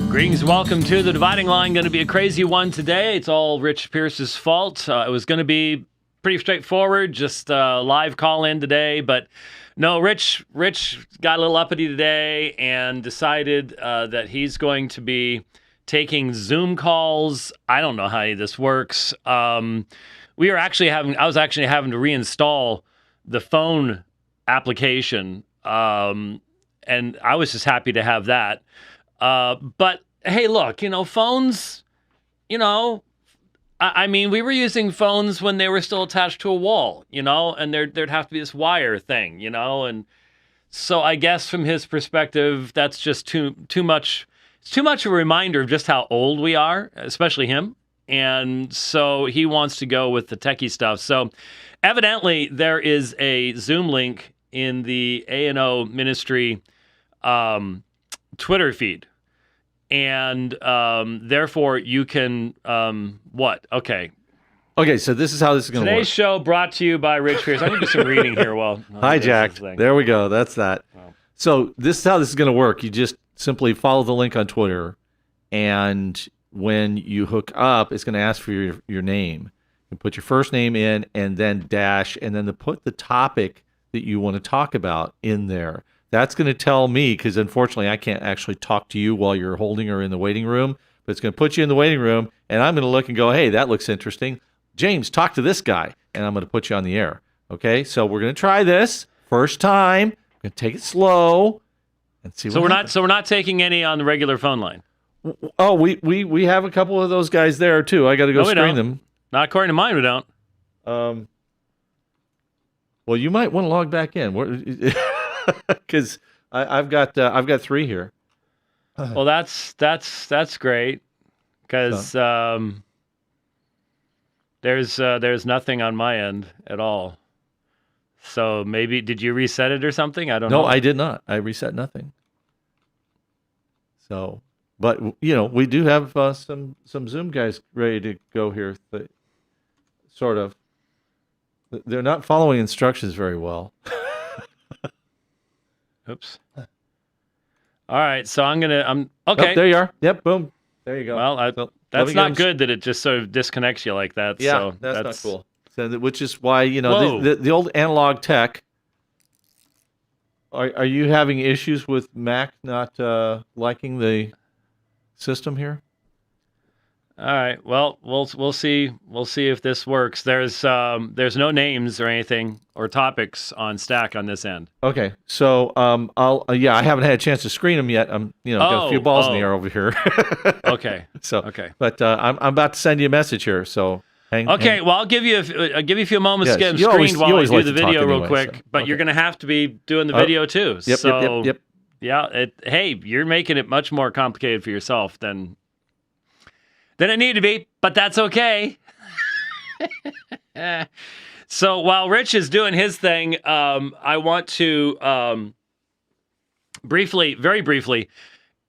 Greetings, welcome to The Dividing Line. Going to be a crazy one today. It's all Rich Pierce's fault. It was going to be pretty straightforward, just a live call-in today. But no, Rich got a little uppity today and decided that he's going to be taking Zoom calls. I don't know how any of this works. I was actually having to reinstall the phone application, and I was just happy to have that. But hey, look, phones, I mean, we were using phones when they were still attached to a wall, and there'd have to be this wire thing, and so I guess from his perspective, that's just too much. It's too much of a reminder of just how old we are, especially him. And so he wants to go with the techie stuff. So evidently there is a Zoom link in the A&O ministry Twitter feed. And therefore you can, what? Okay, so this is how this is going to work. Today's show brought to you by Rich Pierce. I'm going to do some reading here. Hijacked. There we go. That's that. Oh. So this is how this is going to work. You just simply follow the link on Twitter, and when you hook up, it's going to ask for your name. You put your first name in, and then dash, and then put the topic that you want to talk about in there. That's going to tell me, because unfortunately I can't actually talk to you while you're holding her in the waiting room, but it's going to put you in the waiting room, and I'm going to look and go, hey, that looks interesting. James, talk to this guy, and I'm going to put you on the air. Okay, so we're going to try this first time. We're going to take it slow and see. So we're not taking any on the regular phone line. Oh, we have a couple of those guys there too. I got to go screen them. Not according to mine, we don't. Well, you might want to log back in. Because I've got 3 here. Well, that's great. Because there's nothing on my end at all. So maybe did you reset it or something? I don't know. No, I did not. I reset nothing. So, but we do have some Zoom guys ready to go here. Sort of. They're not following instructions very well. Oops. All right, so I'm okay. Oh, there you are. Yep, boom. There you go. Well, that's not good that it just sort of disconnects you like that. Yeah, so that's not cool. So, which is why the old analog tech. Are you having issues with Mac not liking the system here? All right. Well, we'll see. We'll see if this works. There's no names or anything or topics on Stack on this end. Okay. So I haven't had a chance to screen them yet. I'm got a few balls in the air over here. Okay. Okay. But I'm about to send you a message here. So hang. Well, I'll give you a few moments to get them screened while I do the video real quick. But you're going to have to be doing the video too. Yep. Yeah. Hey, you're making it much more complicated for yourself than it needed to be, but that's okay. So while Rich is doing his thing, I want to very briefly,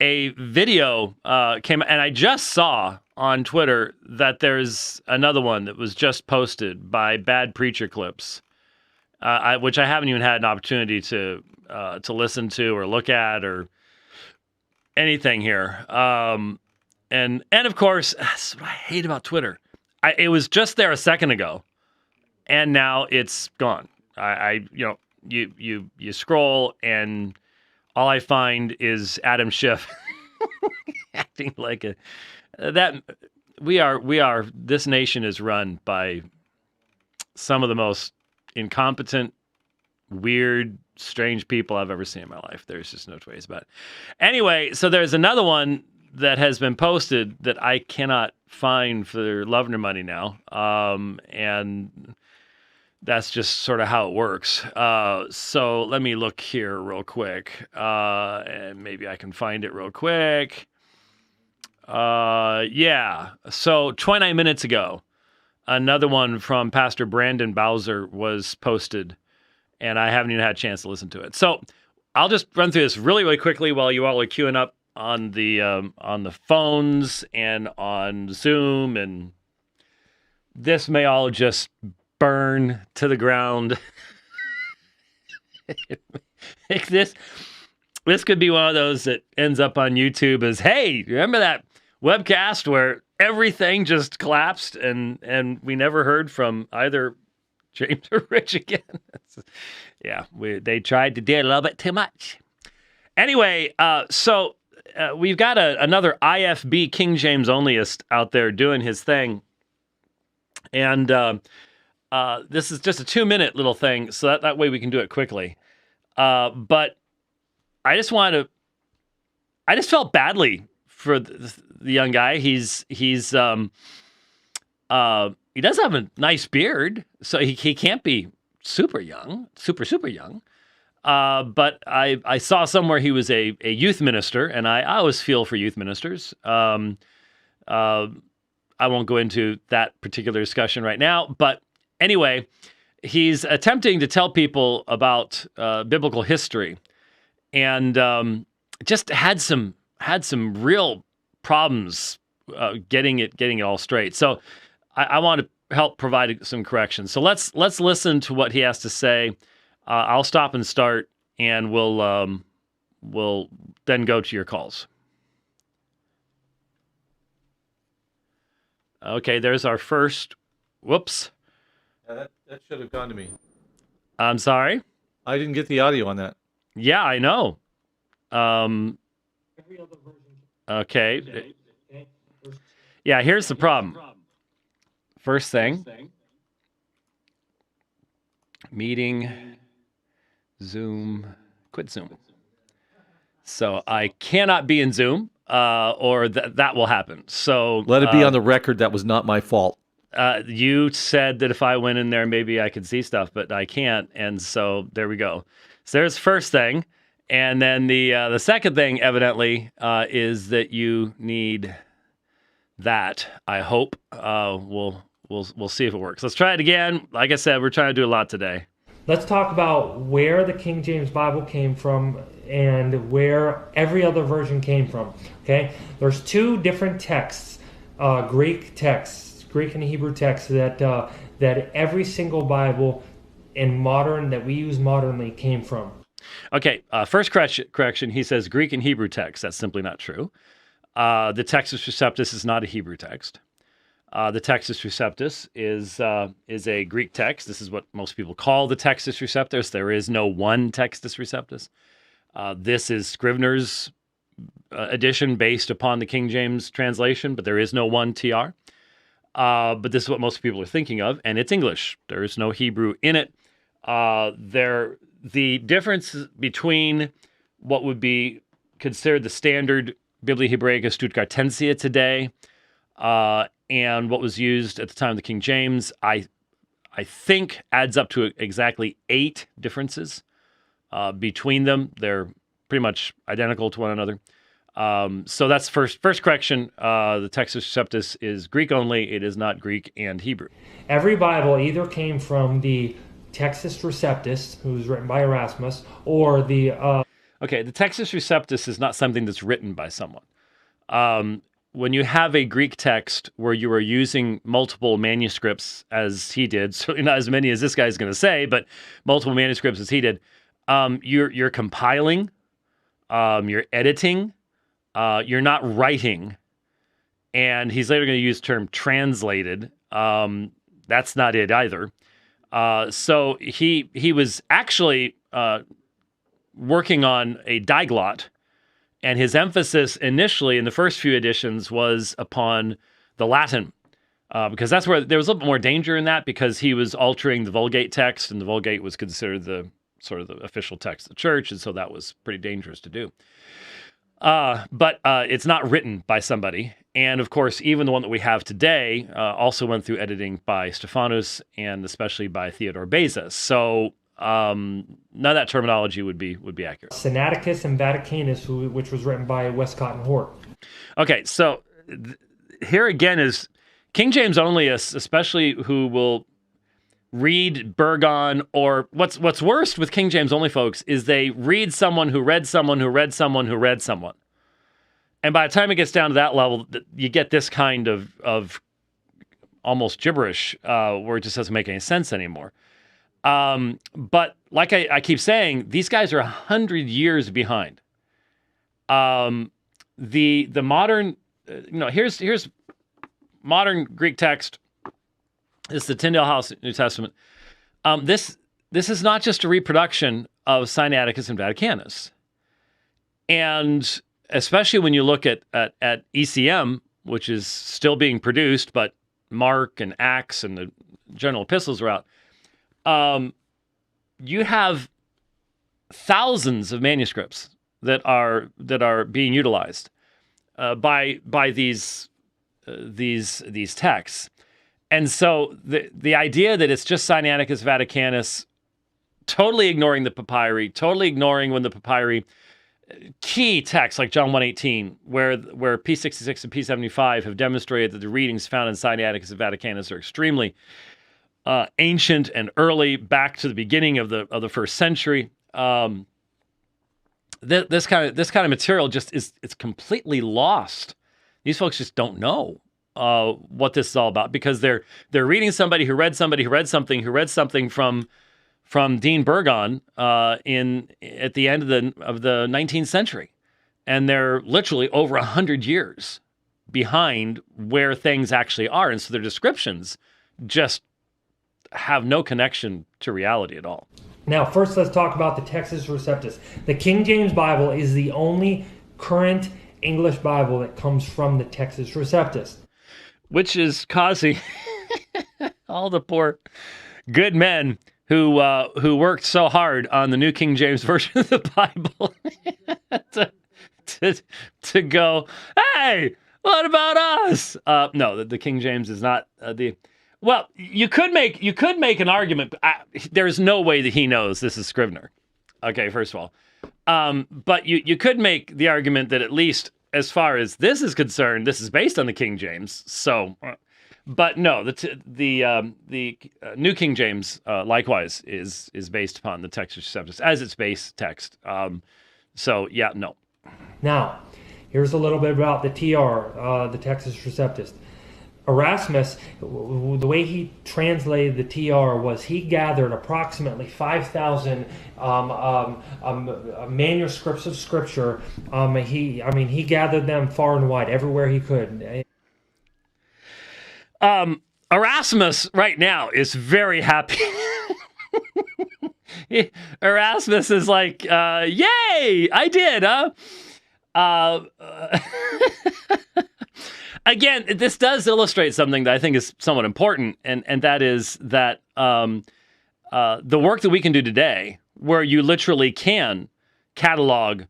a video came, and I just saw on Twitter that there's another one that was just posted by Bad Preacher Clips, which I haven't even had an opportunity to listen to or look at or anything here. And of course, that's what I hate about Twitter. It was just there a second ago, and now it's gone. You scroll, and all I find is Adam Schiff acting like this nation is run by some of the most incompetent, weird, strange people I've ever seen in my life. There's just no two ways about it. Anyway, so there's another one that has been posted that I cannot find for love nor money now. And that's just sort of how it works. So let me look here real quick. And maybe I can find it real quick. Yeah. So 29 minutes ago, another one from Pastor Brandon Bowser was posted, and I haven't even had a chance to listen to it. So I'll just run through this really, really quickly while you all are queuing up on the phones and on Zoom, and this may all just burn to the ground. This This could be one of those that ends up on YouTube as, hey, remember that webcast where everything just collapsed and we never heard from either James or Rich again? Yeah, they tried to do a little bit too much. Anyway, so we've got another IFB King James Onlyist out there doing his thing. And this is just a 2-minute little thing, so that way we can do it quickly. But I just felt badly for the young guy. He does have a nice beard, so he can't be super young, super young. But I saw somewhere he was a youth minister, and I always feel for youth ministers. I won't go into that particular discussion right now, but anyway, he's attempting to tell people about biblical history, and just had some real problems getting it all straight. So I want to help provide some corrections. So let's listen to what he has to say. I'll stop and start, and we'll then go to your calls. Okay, there's our first. Whoops. That should have gone to me. I'm sorry? I didn't get the audio on that. Yeah, I know. Okay. Yeah, here's the problem. First thing. Meeting. Zoom. Quit Zoom. So I cannot be in Zoom, or that will happen. So let it be on the record that was not my fault. You said that if I went in there, maybe I could see stuff, but I can't. And so there we go. So there's the first thing. And then the second thing, evidently, is that you need that. I hope we'll see if it works. Let's try it again. Like I said, we're trying to do a lot today. Let's talk about where the King James Bible came from and where every other version came from. Okay, there's two different texts, Greek and Hebrew texts that every single Bible that we use modernly came from. Okay, first correction. He says Greek and Hebrew text. That's simply not true. The Textus Receptus is not a Hebrew text. The Textus Receptus is a Greek text. This is what most people call the Textus Receptus. There is no one Textus Receptus. This is Scrivener's edition based upon the King James translation, but there is no one TR. But this is what most people are thinking of, and it's English. There is no Hebrew in it. The difference between what would be considered the standard Biblia Hebraica Stuttgartensia today and what was used at the time of the King James, I think adds up to exactly 8 differences between them. They're pretty much identical to one another. So that's first correction. The Textus Receptus is Greek only. It is not Greek and Hebrew. Every Bible either came from the Textus Receptus, who was written by Erasmus, or the... Okay, the Textus Receptus is not something that's written by someone. When you have a Greek text where you are using multiple manuscripts, as he did, certainly not as many as this guy's going to say, but multiple manuscripts as he did, you're compiling, you're editing, you're not writing, and he's later going to use the term translated. That's not it either. So he was actually working on a diglot, and his emphasis initially in the first few editions was upon the Latin, because that's where there was a little bit more danger in that, because he was altering the Vulgate text, and the Vulgate was considered the sort of the official text of the church, and so that was pretty dangerous to do. But it's not written by somebody. And of course, even the one that we have today also went through editing by Stephanus and especially by Theodore Beza. So none of that terminology would be accurate. Sinaiticus and Vaticanus, which was written by Westcott and Hort. Okay, so here again is King James Onlyists, especially who will read Burgon, or what's worst with King James only folks is they read someone who read someone who read someone who read someone. And by the time it gets down to that level, you get this kind of almost gibberish where it just doesn't make any sense anymore. But like I keep saying, these guys are 100 years behind. The modern, here's modern Greek text. This is the Tyndale House New Testament. This is not just a reproduction of Sinaiticus and Vaticanus. And especially when you look at ECM, which is still being produced, but Mark and Acts and the general epistles are out, you have thousands of manuscripts that are being utilized by these texts. And so the idea that it's just Sinaiticus Vaticanus, totally ignoring the papyri, totally ignoring when the papyri, key texts like John 1:18, where P66 and P75 have demonstrated that the readings found in Sinaiticus and Vaticanus are extremely ancient and early, back to the beginning of the first century. This kind of material just it's completely lost. These folks just don't know what this is all about, because they're reading somebody who read something from Dean Burgon at the end of the 19th century, and they're literally over 100 years behind where things actually are, and so their descriptions just have no connection to reality at all. Now, first, let's talk about the Textus Receptus. The King James Bible is the only current English Bible that comes from the Textus Receptus, which is causing all the poor good men who worked so hard on the New King James Version of the Bible to go, hey, what about us? No, the King James is not the. Well, you could make an argument. There's no way that he knows this is Scrivener. Okay, first of all, but you could make the argument that at least as far as this is concerned, this is based on the King James. So, but no, the New King James likewise is based upon the Textus Receptus as its base text. So yeah, no. Now, here's a little bit about the TR, the Textus Receptus. Erasmus, the way he translated the TR was he gathered approximately 5,000 manuscripts of Scripture. He gathered them far and wide, everywhere he could. Erasmus right now is very happy. Erasmus is like, yay, I did, huh? Again, this does illustrate something that I think is somewhat important, and that is that the work that we can do today, where you literally can catalog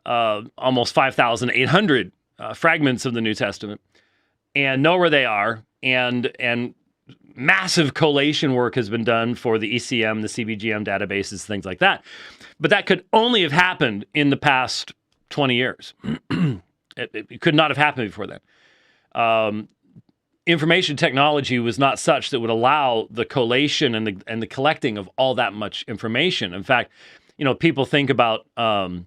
almost 5,800 fragments of the New Testament and know where they are, and massive collation work has been done for the ECM, the CBGM databases, things like that. But that could only have happened in the past 20 years. It could not have happened before then. Information technology was not such that would allow the collation and the collecting of all that much information. In fact, people think about Tregelles,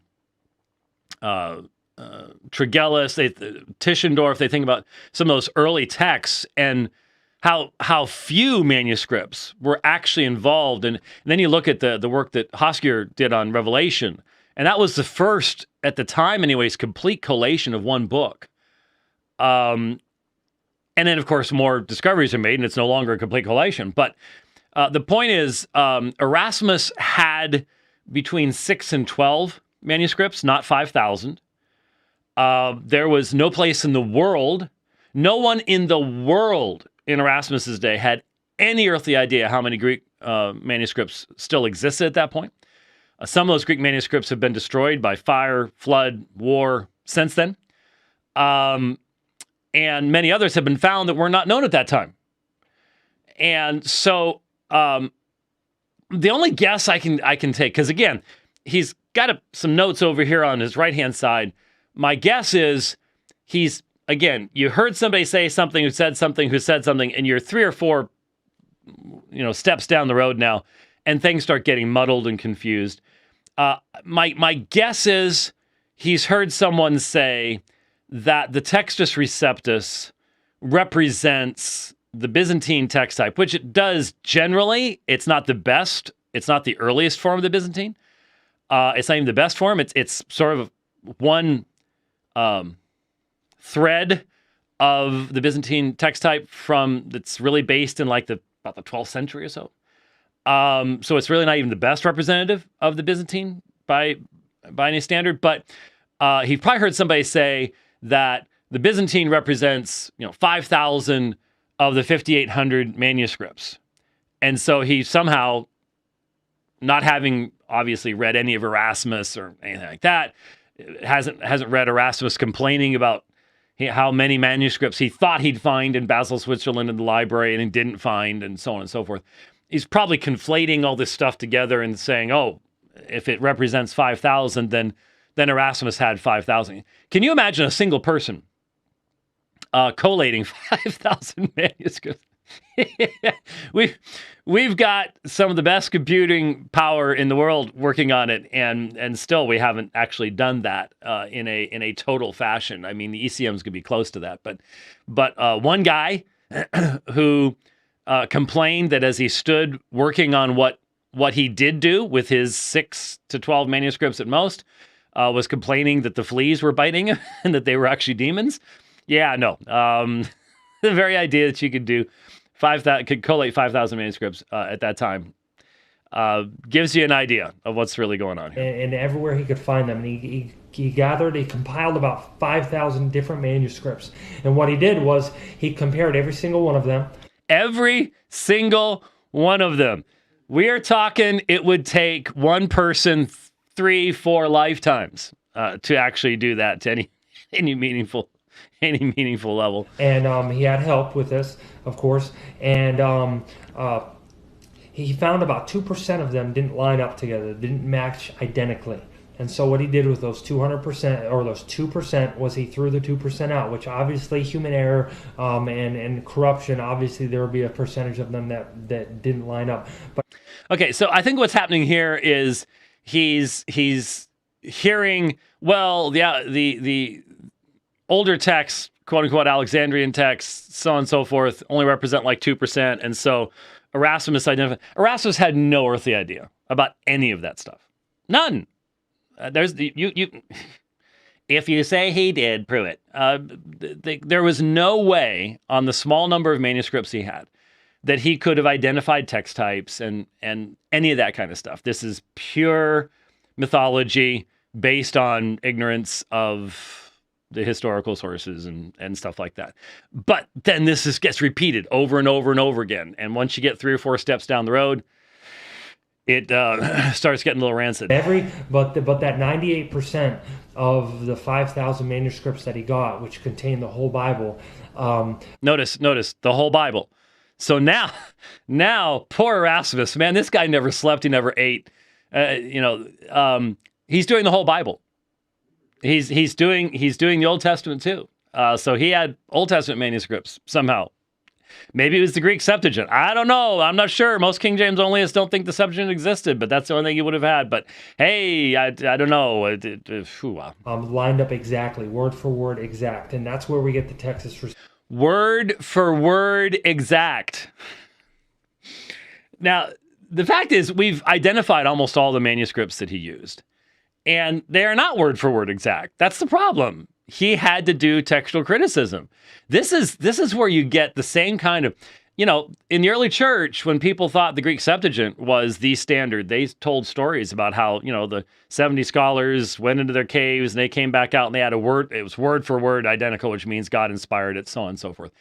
Tischendorf. They think about some of those early texts and how few manuscripts were actually involved. And then you look at the work that Hoskier did on Revelation, and that was the first, at the time anyways, complete collation of one book. And then, of course, more discoveries are made, and it's no longer a complete collation. But the point is, Erasmus had between 6 and 12 manuscripts, not 5,000. There was no place in the world, no one in the world in Erasmus's day had any earthly idea how many Greek manuscripts still existed at that point. Some of those Greek manuscripts have been destroyed by fire, flood, war since then. And many others have been found that were not known at that time. And so the only guess I can take, because again, he's got some notes over here on his right-hand side. My guess is you heard somebody say something, who said something, and you're 3 or 4 steps down the road now, and things start getting muddled and confused. My guess is he's heard someone say that the Textus Receptus represents the Byzantine text type, which it does generally. It's not the best. It's not the earliest form of the Byzantine. It's not even the best form. It's sort of one thread of the Byzantine text type that's really based in like about the 12th century or so. So it's really not even the best representative of the Byzantine by any standard. But he probably heard somebody say that the Byzantine represents 5,000 of the 5,800 manuscripts, and so he somehow, not having obviously read any of Erasmus or anything like that, hasn't read Erasmus complaining about how many manuscripts he thought he'd find in Basel, Switzerland in the library and he didn't find, and so on and so forth. He's probably conflating all this stuff together and saying, oh, if it represents 5,000, then Erasmus had 5,000. Can you imagine a single person collating 5,000 manuscripts? We've got some of the best computing power in the world working on it, and still we haven't actually done that in a total fashion. I mean, the ECM's gonna be close to that, but one guy who complained that as he stood working on what he did do with his 6 to 12 manuscripts at most, was complaining that the fleas were biting him and that they were actually demons. Yeah, no. The very idea that you could do could collate 5,000 manuscripts at that time gives you an idea of what's really going on here. And everywhere he could find them, and he compiled about 5,000 different manuscripts. And what he did was he compared every single one of them. Every single one of them. We are talking it would take one person 3-4 lifetimes to actually do that to any meaningful level. And he had help with this, of course. And he found about 2% of them didn't line up together, didn't match identically. And so what he did with those 200% or those 2% was he threw the 2% out, which obviously human error and corruption, obviously there would be a percentage of them that didn't line up. But okay, so I think what's happening here is he's hearing, well, the older texts, quote unquote Alexandrian texts, so on and so forth, only represent like 2%. And so Erasmus had no earthly idea about any of that stuff. None. If you say he did, prove it. There was no way on the small number of manuscripts he had that he could have identified text types and any of that kind of stuff. This is pure mythology based on ignorance of the historical sources and stuff like that. But then this gets repeated over and over and over again. And once you get 3 or 4 steps down the road, it starts getting a little rancid. But that 98% of the 5,000 manuscripts that he got, which contained the whole Bible. Notice the whole Bible. So now, poor Erasmus, man, this guy never slept, he never ate. He's doing the whole Bible. He's doing the Old Testament too. So he had Old Testament manuscripts somehow. Maybe it was the Greek Septuagint. I don't know. I'm not sure. Most King James Onlyists don't think the Septuagint existed, but that's the only thing he would have had. But hey, I don't know. Lined up exactly, word for word exact. And that's where we get the Textus. Word for word exact. Now, the fact is, we've identified almost all the manuscripts that he used, and they are not word for word exact. That's the problem. He had to do textual criticism. This is where you get the same kind of, in the early church, when people thought the Greek Septuagint was the standard, they told stories about how, the 70 scholars went into their caves and they came back out and they had a word, it was word for word identical, which means God inspired it, so on and so forth.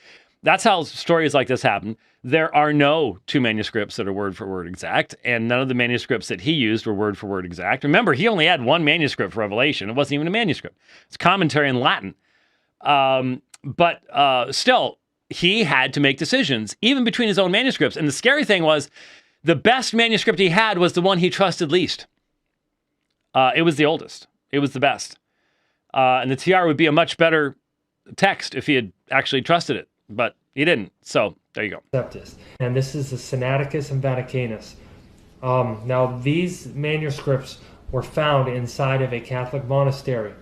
That's how stories like this happen. There are no 2 manuscripts that are word for word exact, and none of the manuscripts that he used were word for word exact. Remember, he only had 1 manuscript for Revelation. It wasn't even a manuscript. It's commentary in Latin. But still, he had to make decisions, even between his own manuscripts. And the scary thing was, the best manuscript he had was the one he trusted least. It was the oldest. It was the best. And the TR would be a much better text if he had actually trusted it. But he didn't. So there you go. Receptus. And this is the Sinaiticus and Vaticanus. Now, these manuscripts were found inside of a Catholic monastery.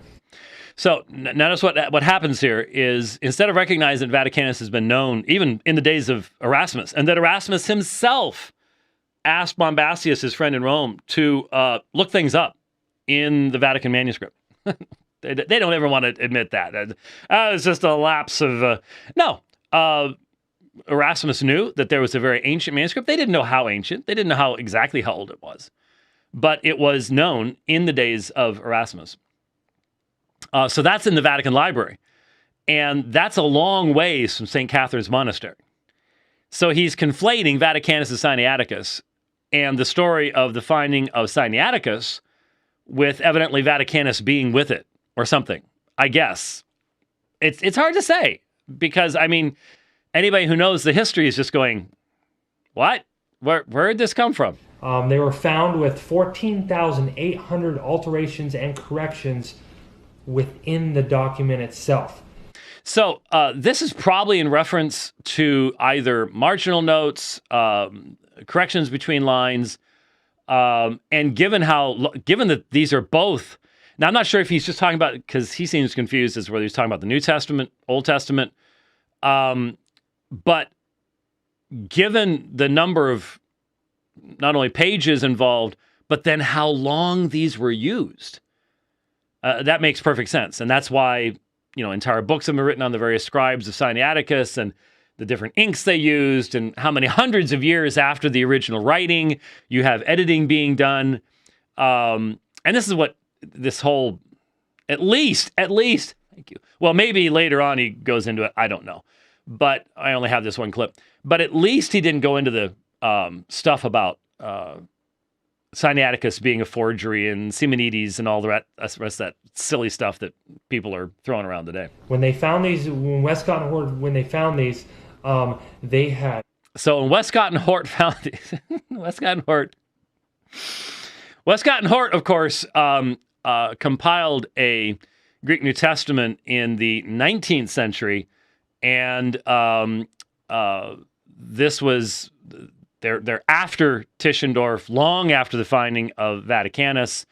So notice what happens here is, instead of recognizing that Vaticanus has been known even in the days of Erasmus, and that Erasmus himself asked Bombastius, his friend in Rome, to look things up in the Vatican manuscript. They don't ever want to admit that. It's just a lapse of no. Erasmus knew that there was a very ancient manuscript. They didn't know how ancient. They didn't know exactly how old it was, but it was known in the days of Erasmus. So that's in the Vatican Library, and that's a long ways from St. Catherine's Monastery. So he's conflating Vaticanus and Sinaiticus and the story of the finding of Sinaiticus with evidently Vaticanus being with it or something. I guess it's hard to say because I mean. Anybody who knows the history is just going, what? Where did this come from? They were found with 14,800 alterations and corrections within the document itself. So this is probably in reference to either marginal notes, corrections between lines, and given that these are both. Now, I'm not sure if he's just talking about, because he seems confused as to whether he's talking about the New Testament, Old Testament. But given the number of not only pages involved, but then how long these were used, that makes perfect sense. And that's why, entire books have been written on the various scribes of Sinaiticus and the different inks they used and how many hundreds of years after the original writing you have editing being done. And this is what this whole, at least, thank you. Well, maybe later on he goes into it. I don't know. But I only have this one clip. But at least he didn't go into the stuff about Sinaiticus being a forgery and Simonides and all the rest of that silly stuff that people are throwing around today. When they found these, when Westcott and Hort, they had. So when Westcott and Hort found these, Westcott and Hort, of course, compiled a Greek New Testament in the 19th century. And this was they're after Tischendorf, long after the finding of Vaticanus.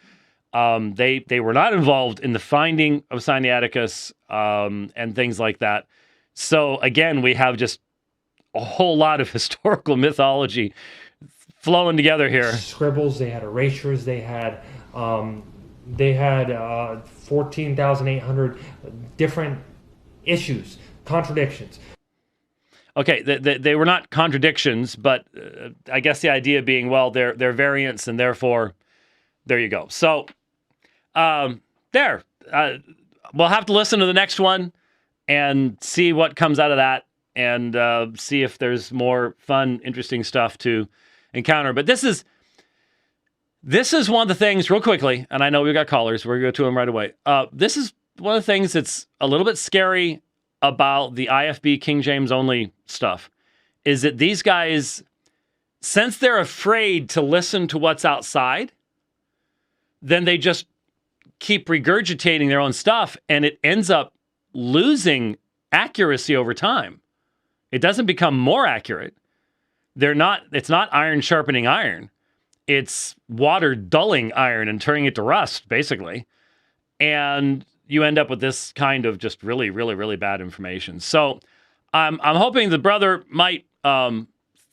They were not involved in the finding of Sinaiticus and things like that. So again, we have just a whole lot of historical mythology flowing together here. Scribbles, they had erasures, they had 14,800 different issues. Contradictions. Okay, they were not contradictions, but I guess the idea being, well, they're variants, and therefore, there you go. So, we'll have to listen to the next one and see what comes out of that, and see if there's more fun, interesting stuff to encounter. But this is one of the things, real quickly, and I know we've got callers. We're going to go to them right away. This is one of the things that's a little bit scary about the IFB King James Only stuff, is that these guys, since they're afraid to listen to what's outside, then they just keep regurgitating their own stuff, and it ends up losing accuracy over time. It doesn't become more accurate. It's not iron sharpening iron. It's water dulling iron and turning it to rust, basically. And you end up with this kind of just really, really, really bad information. So I'm hoping the brother might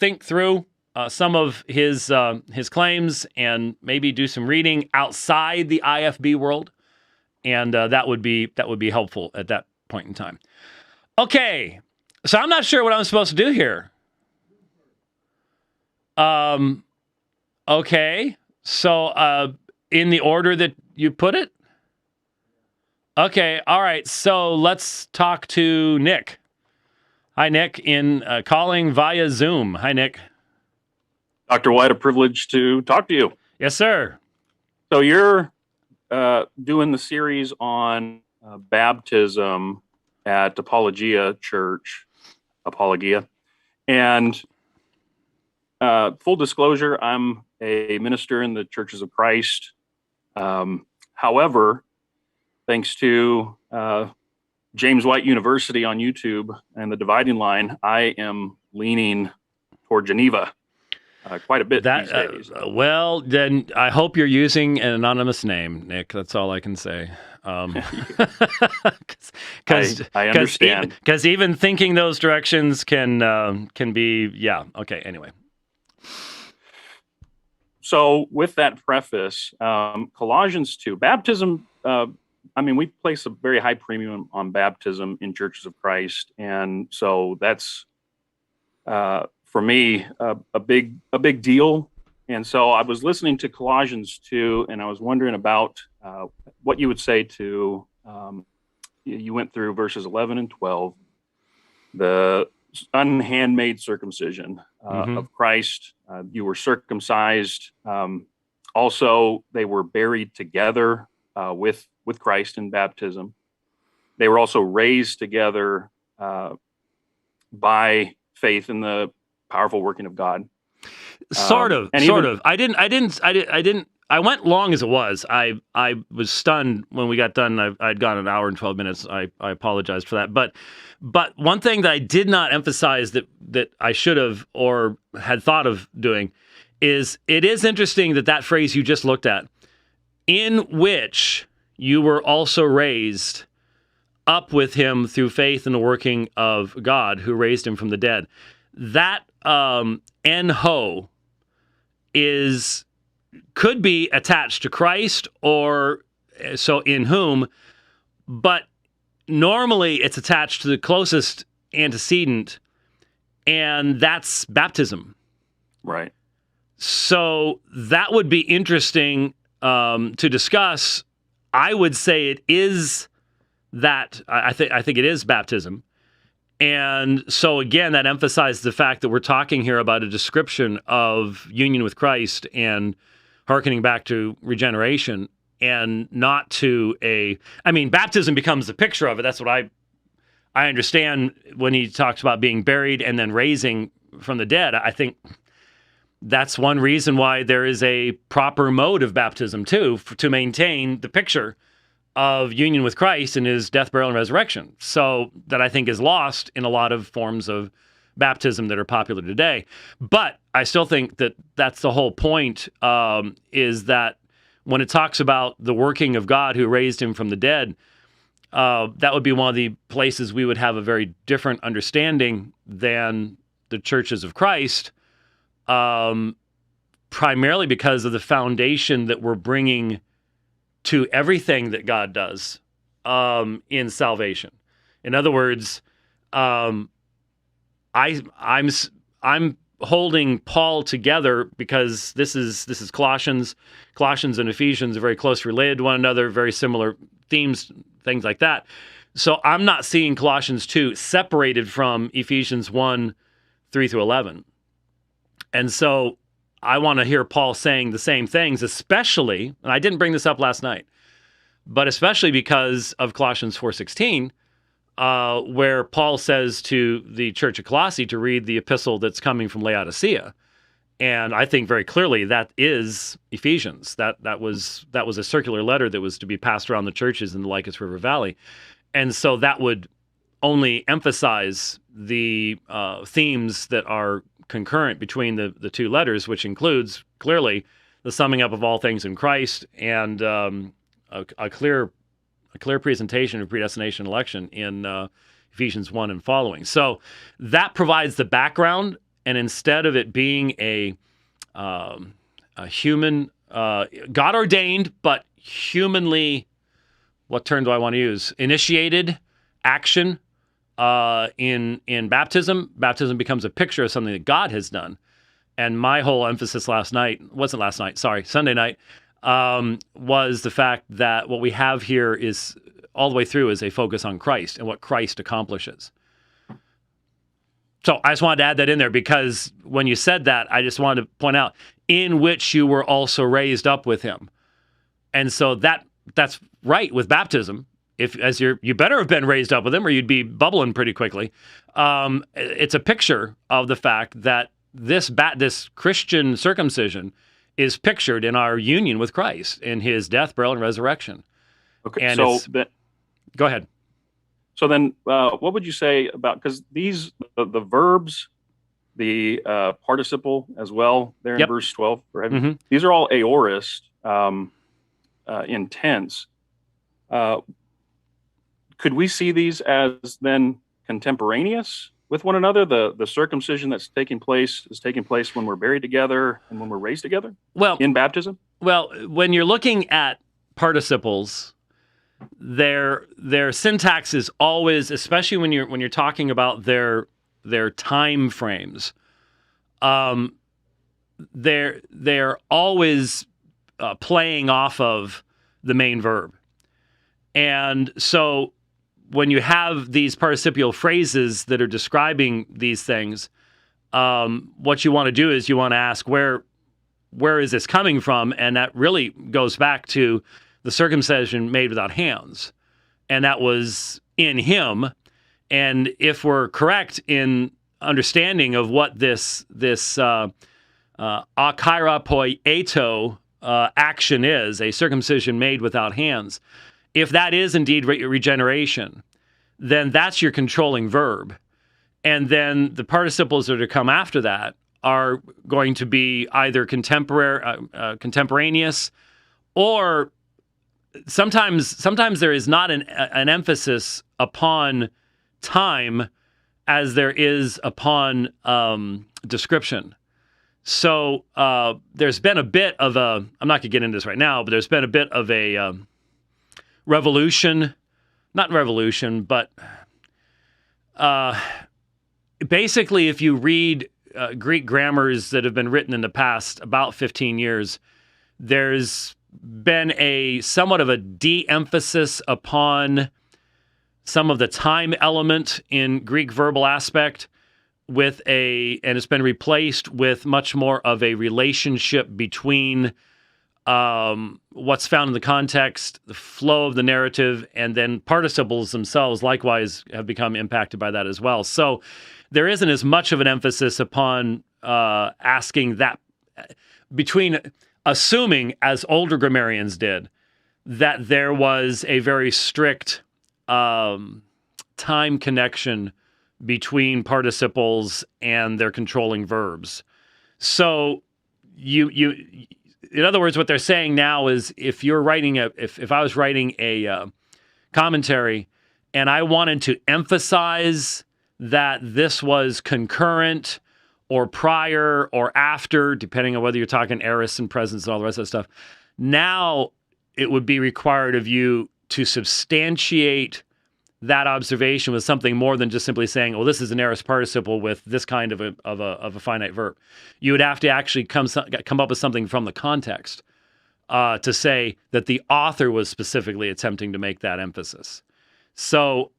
think through some of his claims and maybe do some reading outside the IFB world, and that would be helpful at that point in time. Okay, so I'm not sure what I'm supposed to do here. Okay, so in the order that you put it. Okay, all right, so let's talk to Nick. Hi, Nick, in calling via Zoom. Hi, Nick. Dr. White, a privilege to talk to you. Yes, sir. So you're doing the series on baptism at Apologia Church, Apologia. And full disclosure, I'm a minister in the Churches of Christ. However, thanks to James White University on YouTube and the Dividing Line, I am leaning toward Geneva quite a bit these days. Well, then I hope you're using an anonymous name, Nick. That's all I can say. I understand. Because even thinking those directions can be, yeah. Okay, anyway. So with that preface, Colossians 2, baptism I mean, we place a very high premium on baptism in Churches of Christ, and so that's for me a big deal. And so I was listening to Colossians 2, and I was wondering about what you would say to. You went through verses 11 and 12, the unhandmade circumcision of Christ. You were circumcised. Also, they were buried together with Christ in baptism. They were also raised together by faith in the powerful working of God. Sort of. I went long as it was. I was stunned when we got done. I'd gone an hour and 12 minutes. I apologized for that. But one thing that I did not emphasize that I should have or had thought of doing is it is interesting that phrase you just looked at, in which you were also raised up with him through faith in the working of God who raised him from the dead. That en ho could be attached to Christ or so in whom, but normally it's attached to the closest antecedent, and that's baptism. Right. So that would be interesting to discuss. I would say it is that. I think it is baptism. And so again, that emphasizes the fact that we're talking here about a description of union with Christ and hearkening back to regeneration, and not to baptism becomes the picture of it. That's what I understand when he talks about being buried and then raising from the dead. I think that's one reason why there is a proper mode of baptism too, to maintain the picture of union with Christ in his death, burial, and resurrection. So that I think is lost in a lot of forms of baptism that are popular today. But I still think that that's the whole point, is that when it talks about the working of God who raised him from the dead, that would be one of the places we would have a very different understanding than the churches of Christ, primarily because of the foundation that we're bringing to everything that God does in salvation. In other words, I'm holding Paul together because this is Colossians. Colossians and Ephesians are very closely related to one another, very similar themes, things like that. So I'm not seeing Colossians 2 separated from Ephesians 1, 3 through 11. And so I want to hear Paul saying the same things, especially, and I didn't bring this up last night, but especially because of Colossians 4:16, where Paul says to the church of Colossae to read the epistle that's coming from Laodicea. And I think very clearly that is Ephesians. That was a circular letter that was to be passed around the churches in the Lycus River Valley. And so that would only emphasize the themes that are concurrent between the two letters, which includes clearly the summing up of all things in Christ and a clear presentation of predestination and election in Ephesians 1 and following. So that provides the background, and instead of it being a human, God-ordained, but humanly, what term do I want to use? Initiated action in baptism. Baptism becomes a picture of something that God has done. And my whole emphasis Sunday night, was the fact that what we have here is all the way through is a focus on Christ and what Christ accomplishes. So I just wanted to add that in there because when you said that, I just wanted to point out in which you were also raised up with him. And so that's right with baptism. You better have been raised up with him or you'd be bubbling pretty quickly. It's a picture of the fact that this Christian circumcision is pictured in our union with Christ in his death, burial, and resurrection. Okay, and go ahead. So then what would you say about, because the verbs, the participle as well, there in verse 12, right? These are all aorist in tense. Could we see these as then contemporaneous with one another? The circumcision that's taking place is taking place when we're buried together and when we're raised together? Well, in baptism? Well, when you're looking at participles, their syntax is always, especially when you're talking about their time frames, they're always playing off of the main verb. And so when you have these participial phrases that are describing these things, what you want to do is you want to ask where is this coming from? And that really goes back to the circumcision made without hands. And that was in him. And if we're correct in understanding of what this akairapoieto action is, a circumcision made without hands, if that is indeed regeneration, then that's your controlling verb. And then the participles that are to come after that are going to be either contemporaneous, or sometimes there is not an emphasis upon time as there is upon description. So there's been a bit of a, I'm not going to get into this right now, but there's been a bit of a revolution, not revolution, but basically if you read Greek grammars that have been written in the past about 15 years, there's been a somewhat of a de-emphasis upon some of the time element in Greek verbal aspect and it's been replaced with much more of a relationship between what's found in the context, the flow of the narrative, and then participles themselves likewise have become impacted by that as well. So there isn't as much of an emphasis upon asking that, between assuming, as older grammarians did, that there was a very strict time connection between participles and their controlling verbs. So in other words, what they're saying now is if I was writing a commentary and I wanted to emphasize that this was concurrent or prior or after, depending on whether you're talking aorist and presence and all the rest of that stuff, now it would be required of you to substantiate that observation with something more than just simply saying, "Oh, this is an aorist participle with this kind of a finite verb." You would have to actually come up with something from the context to say that the author was specifically attempting to make that emphasis. So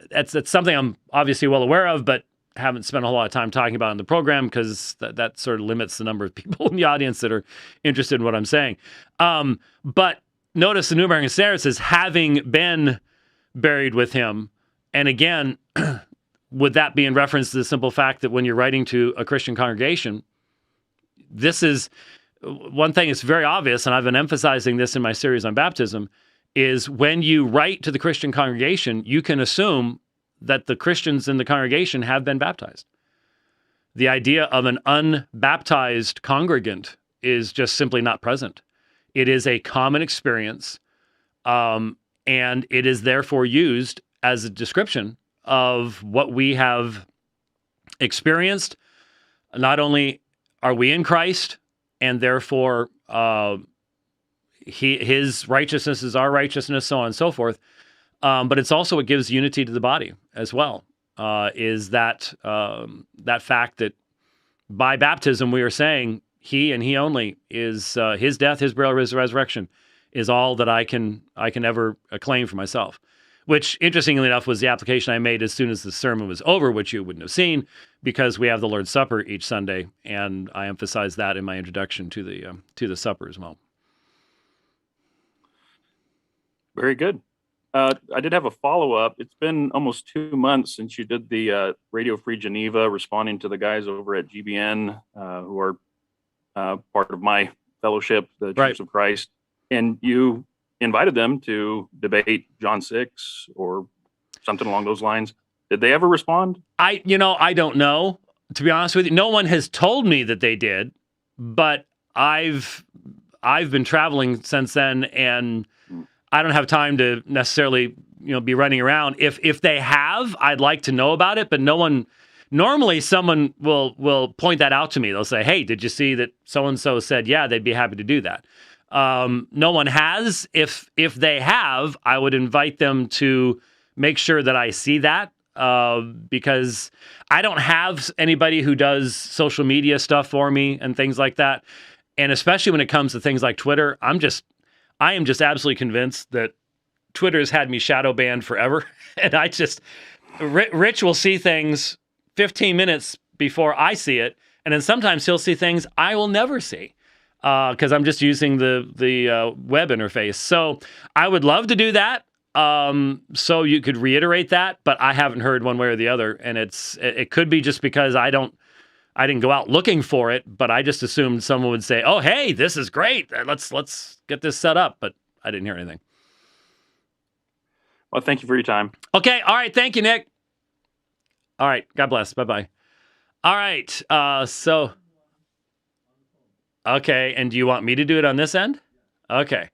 that's something I'm obviously well aware of, but haven't spent a whole lot of time talking about in the program because that sort of limits the number of people in the audience that are interested in what I'm saying. But notice the New American Standard says, having been buried with him. And again, would that be in reference to the simple fact that when you're writing to a Christian congregation, this is one thing that's very obvious, and I've been emphasizing this in my series on baptism, is when you write to the Christian congregation, you can assume that the Christians in the congregation have been baptized. The idea of an unbaptized congregant is just simply not present. It is a common experience, and it is therefore used as a description of what we have experienced. Not only are we in Christ, and therefore his righteousness is our righteousness, so on and so forth, but it's also what gives unity to the body as well, is that fact that by baptism we are saying, he and he only is his death, his burial, his resurrection is all that I can ever claim for myself. Which, interestingly enough, was the application I made as soon as the sermon was over, which you wouldn't have seen, because we have the Lord's Supper each Sunday, and I emphasized that in my introduction to the supper as well. Very good. I did have a follow-up. It's been almost 2 months since you did the Radio Free Geneva, responding to the guys over at GBN who are part of my fellowship, the Church of Christ, and you invited them to debate John 6 or something along those lines. Did they ever respond? I don't know, to be honest with you. No one has told me that they did, but I've been traveling since then, and I don't have time to necessarily, be running around. If they have, I'd like to know about it, but no one. Normally, someone will point that out to me. They'll say, "Hey, did you see that so and so said?" Yeah, they'd be happy to do that. No one has. If they have, I would invite them to make sure that I see that, because I don't have anybody who does social media stuff for me and things like that. And especially when it comes to things like Twitter, I am just absolutely convinced that Twitter has had me shadow banned forever. And Rich will see things 15 minutes before I see it. And then sometimes he'll see things I will never see, because I'm just using the web interface. So I would love to do that. So you could reiterate that, but I haven't heard one way or the other. And it could be just because I didn't go out looking for it, but I just assumed someone would say, "Oh, hey, this is great. Let's get this set up." But I didn't hear anything. Well, thank you for your time. Okay. All right. Thank you, Nick. All right. God bless. Bye-bye. All right. Okay. And do you want me to do it on this end? Okay.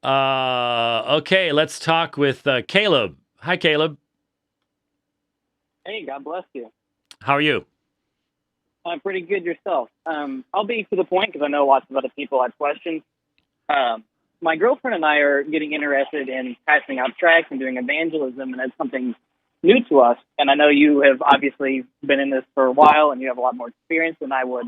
Okay. Let's talk with Caleb. Hi, Caleb. Hey, God bless you. How are you? I'm pretty good yourself. I'll be to the point because I know lots of other people have questions. My girlfriend and I are getting interested in passing out tracts and doing evangelism, and that's something new to us. And I know you have obviously been in this for a while, and you have a lot more experience than I would.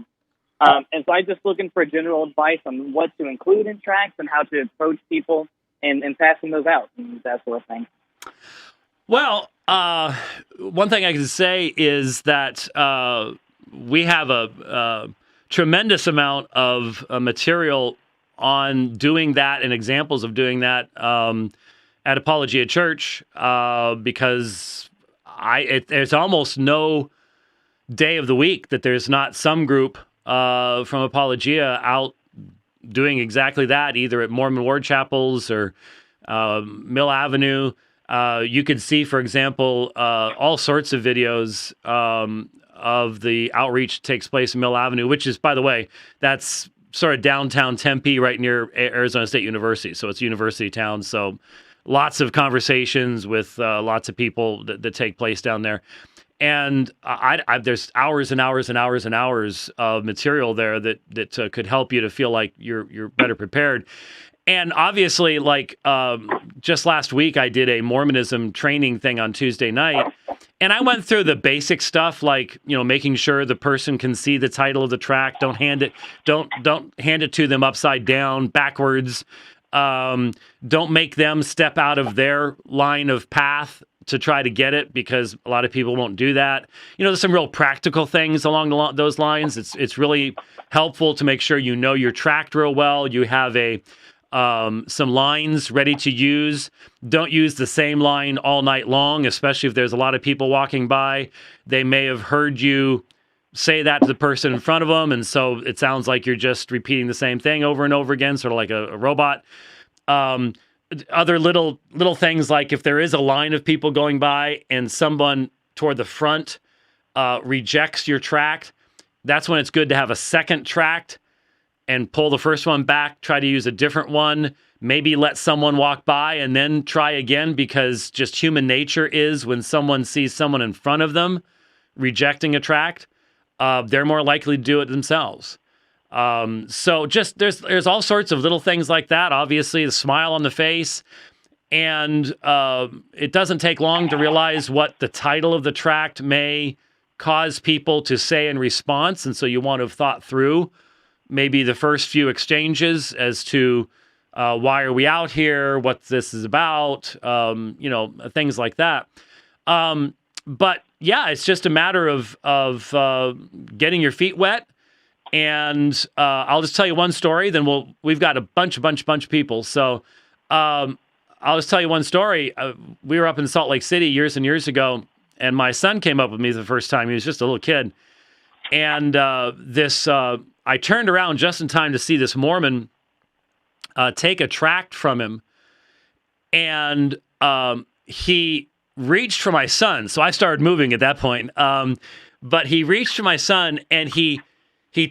And so I'm just looking for general advice on what to include in tracts and how to approach people and passing those out and that sort of thing. Well, one thing I can say is that we have a tremendous amount of material on doing that and examples of doing that at Apologia Church, because there's almost no day of the week that there's not some group from Apologia out doing exactly that, either at Mormon Ward Chapels or Mill Avenue. You could see, for example, all sorts of videos of the outreach that takes place in Mill Avenue, which is, by the way, that's sort of downtown Tempe, right near Arizona State University. So it's university town. So lots of conversations with lots of people that take place down there. And there's hours and hours and hours and hours of material there that could help you to feel like you're better prepared. And obviously, like just last week, I did a Mormonism training thing on Tuesday night, and I went through the basic stuff, like making sure the person can see the title of the tract. Don't hand it to them upside down, backwards. Don't make them step out of their line of path to try to get it, because a lot of people won't do that. There's some real practical things along those lines. It's really helpful to make sure you know your tract real well. You have some lines ready to use. Don't use the same line all night long, especially if there's a lot of people walking by. They may have heard you say that to the person in front of them, and so it sounds like you're just repeating the same thing over and over again, sort of like a robot. Other little things, like if there is a line of people going by and someone toward the front rejects your tract, that's when it's good to have a second tract and pull the first one back, try to use a different one, maybe let someone walk by and then try again, because just human nature is when someone sees someone in front of them rejecting a tract, they're more likely to do it themselves. So just there's all sorts of little things like that. Obviously, the smile on the face, and it doesn't take long to realize what the title of the tract may cause people to say in response, and so you want to have thought through maybe the first few exchanges as to why are we out here, what this is about, things like that. But yeah, it's just a matter of getting your feet wet. And I'll just tell you one story. Then we've got a bunch of people. So I'll just tell you one story. We were up in Salt Lake City years and years ago, and my son came up with me the first time. He was just a little kid, and I turned around just in time to see this Mormon take a tract from him, and he reached for my son. So I started moving at that point. But he reached for my son, and he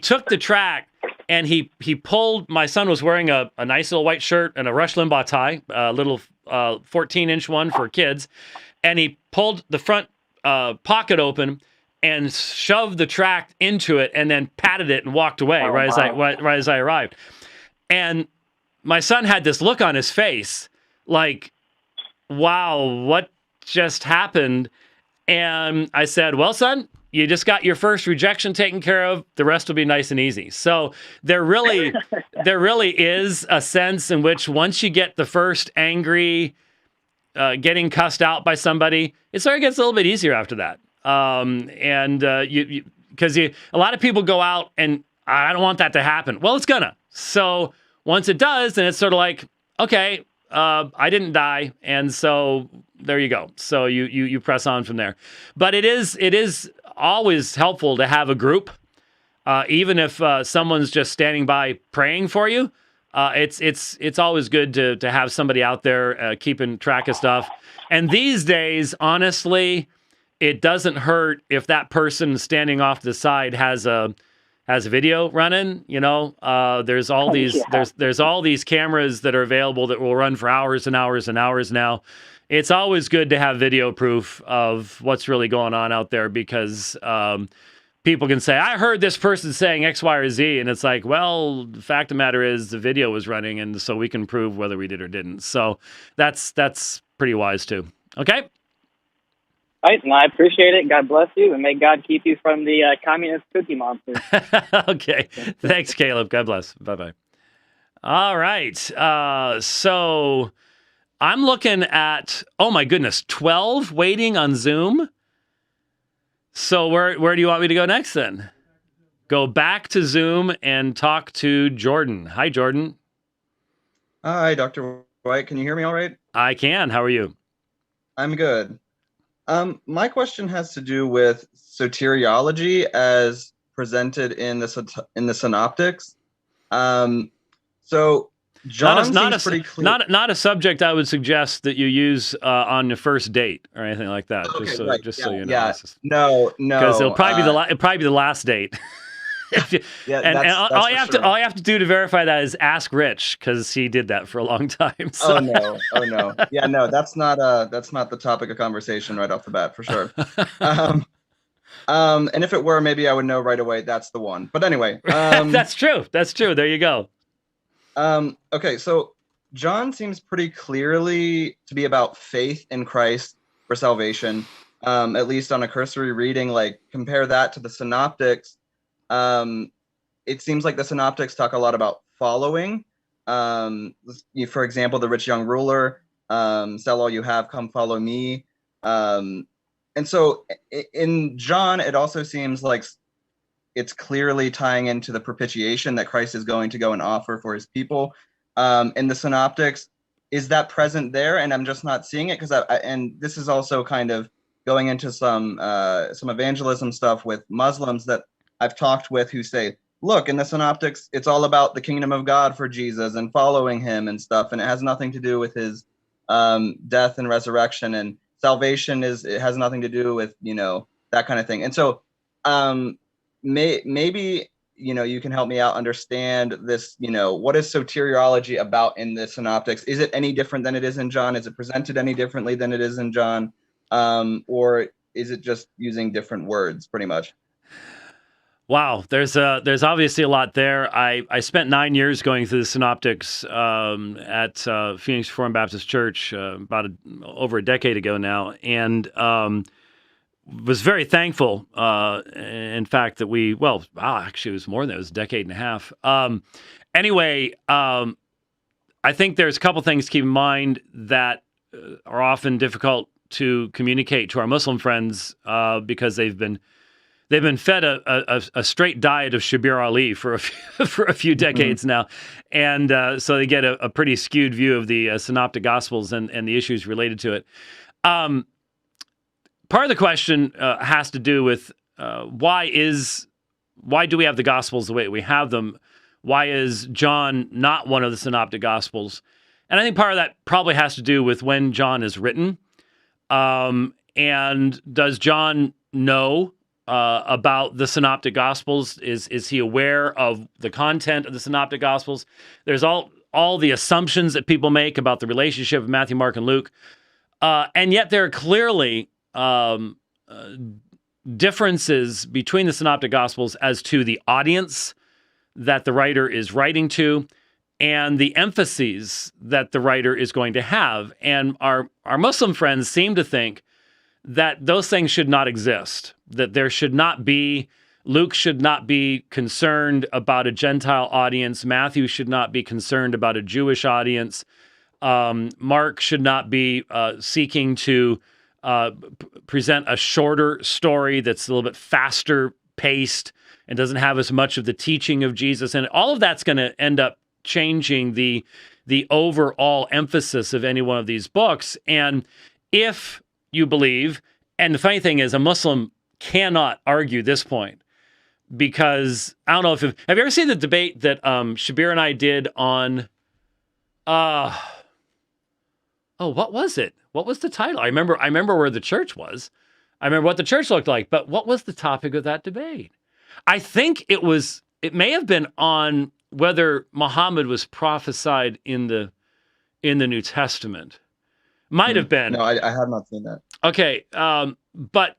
took the tract, and he pulled. My son was wearing a nice little white shirt and a Rush Limbaugh tie, a little 14-inch one for kids, and he pulled the front pocket open and shoved the tract into it, and then patted it and walked away right as I arrived. And my son had this look on his face, like, wow, what just happened? And I said, well, son, you just got your first rejection taken care of. The rest will be nice and easy. So there really is a sense in which once you get the first angry, getting cussed out by somebody, it sort of gets a little bit easier after that. Because a lot of people go out and I don't want that to happen. Well, it's gonna. So once it does, then it's sort of like, okay, I didn't die, and so there you go. So you press on from there. But it is always helpful to have a group, even if someone's just standing by praying for you. It's always good to have somebody out there keeping track of stuff. And these days, honestly, it doesn't hurt if that person standing off to the side has a video running. There's all these there's all these cameras that are available that will run for hours and hours and hours now. It's always good to have video proof of what's really going on out there, because people can say, I heard this person saying X, Y, or Z. And it's like, well, the fact of the matter is the video was running, and so we can prove whether we did or didn't. So that's pretty wise too. Okay? All right, and I appreciate it. God bless you, and may God keep you from the communist cookie monster. Okay. Thanks, Caleb. God bless. Bye-bye. All right. So I'm looking at, oh my goodness, 12 waiting on Zoom. So where do you want me to go next then? Go back to Zoom and talk to Jordan. Hi, Jordan. Hi, Dr. White. Can you hear me all right? I can. How are you? I'm good. My question has to do with soteriology as presented in the Synoptics. So John seems pretty clear. Not a subject I would suggest that you use on your first date or anything like that. Okay, so you know. Yeah. No. Because it'll probably be the last date. All you have to do to verify that is ask Rich, because he did that for a long time. So. Oh no. Yeah, no, that's not the topic of conversation right off the bat for sure. And if it were, maybe I would know right away that's the one. But anyway, that's true. There you go. Okay, so John seems pretty clearly to be about faith in Christ for salvation. At least on a cursory reading, like compare that to the Synoptics. It seems like the Synoptics talk a lot about following. For example, the rich young ruler, sell all you have, come follow me. And so in John, it also seems like it's clearly tying into the propitiation that Christ is going to go and offer for his people. In the Synoptics, is that present there? And I'm just not seeing it, because and this is also kind of going into some evangelism stuff with Muslims that I've talked with, who say, look, in the Synoptics, it's all about the kingdom of God for Jesus and following him and stuff. And it has nothing to do with his death and resurrection, and salvation it has nothing to do with, that kind of thing. And so maybe, you can help me out understand this, what is soteriology about in the Synoptics? Is it any different than it is in John? Is it presented any differently than it is in John? Or is it just using different words pretty much? Wow, there's obviously a lot there. I spent 9 years going through the Synoptics at Phoenix Reformed Baptist Church over a decade ago now, and was very thankful. In fact, that actually it was more than that. It was a decade and a half. Anyway, I think there's a couple things to keep in mind that are often difficult to communicate to our Muslim friends because they've been fed a straight diet of Shabir Ali for a few decades now, and so they get a pretty skewed view of the Synoptic Gospels and the issues related to it. Part of the question has to do with why do we have the Gospels the way we have them? Why is John not one of the Synoptic Gospels? And I think part of that probably has to do with when John is written. And does John know about the Synoptic Gospels? Is he aware of the content of the Synoptic Gospels? There's all the assumptions that people make about the relationship of Matthew, Mark, and Luke. And yet there are clearly differences between the Synoptic Gospels as to the audience that the writer is writing to, and the emphases that the writer is going to have. And our Muslim friends seem to think that those things should not exist, that there should not be, Luke should not be concerned about a Gentile audience, Matthew should not be concerned about a Jewish audience, Mark should not be seeking to present a shorter story that's a little bit faster paced and doesn't have as much of the teaching of Jesus. And all of that's going to end up changing the overall emphasis of any one of these books. And if you believe, and the funny thing is, a Muslim cannot argue this point, because I don't know if have you ever seen the debate that Shabir and I did on what was it? What was the title? I remember where the church was. I remember what the church looked like, but what was the topic of that debate? I think it may have been on whether Muhammad was prophesied in the New Testament. Might have been. No, I have not seen that. Okay, but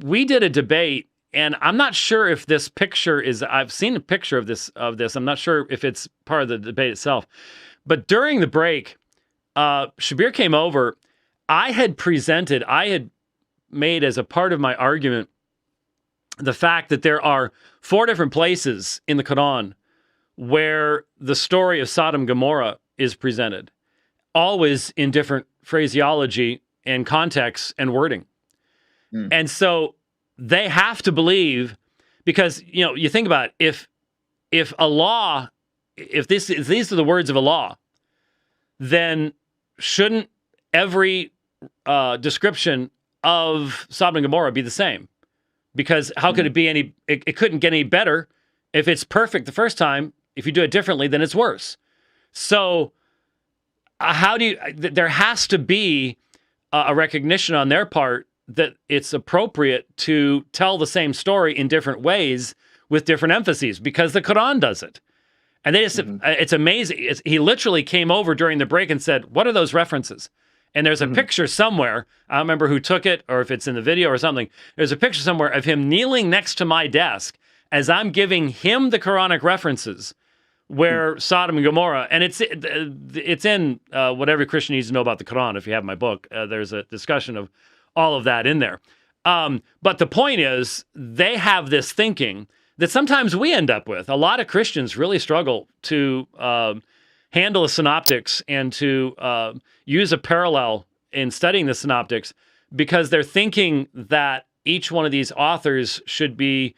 we did a debate, and I'm not sure if this picture is. I've seen a picture of this. I'm not sure if it's part of the debate itself. But during the break, Shabir came over. I had made as a part of my argument the fact that there are 4 different places in the Quran where the story of Sodom and Gomorrah is presented, always in different phraseology and context and wording. And so they have to believe, because, you think about it, if these are the words of Allah, then shouldn't every description of Sodom and Gomorrah be the same? Because how could it be it couldn't get any better if it's perfect the first time. If you do it differently, then it's worse. So there has to be a recognition on their part that it's appropriate to tell the same story in different ways with different emphases, because the Quran does it. And they just, it's amazing. He literally came over during the break and said, "What are those references?" And there's a picture somewhere, I don't remember who took it or if it's in the video or something. There's a picture somewhere of him kneeling next to my desk as I'm giving him the Quranic references where Sodom and Gomorrah, and it's in what every Christian needs to know about the Quran. If you have my book, there's a discussion of all of that in there. But the point is, they have this thinking that sometimes we end up with. A lot of Christians really struggle to handle the Synoptics and to use a parallel in studying the Synoptics, because they're thinking that each one of these authors should be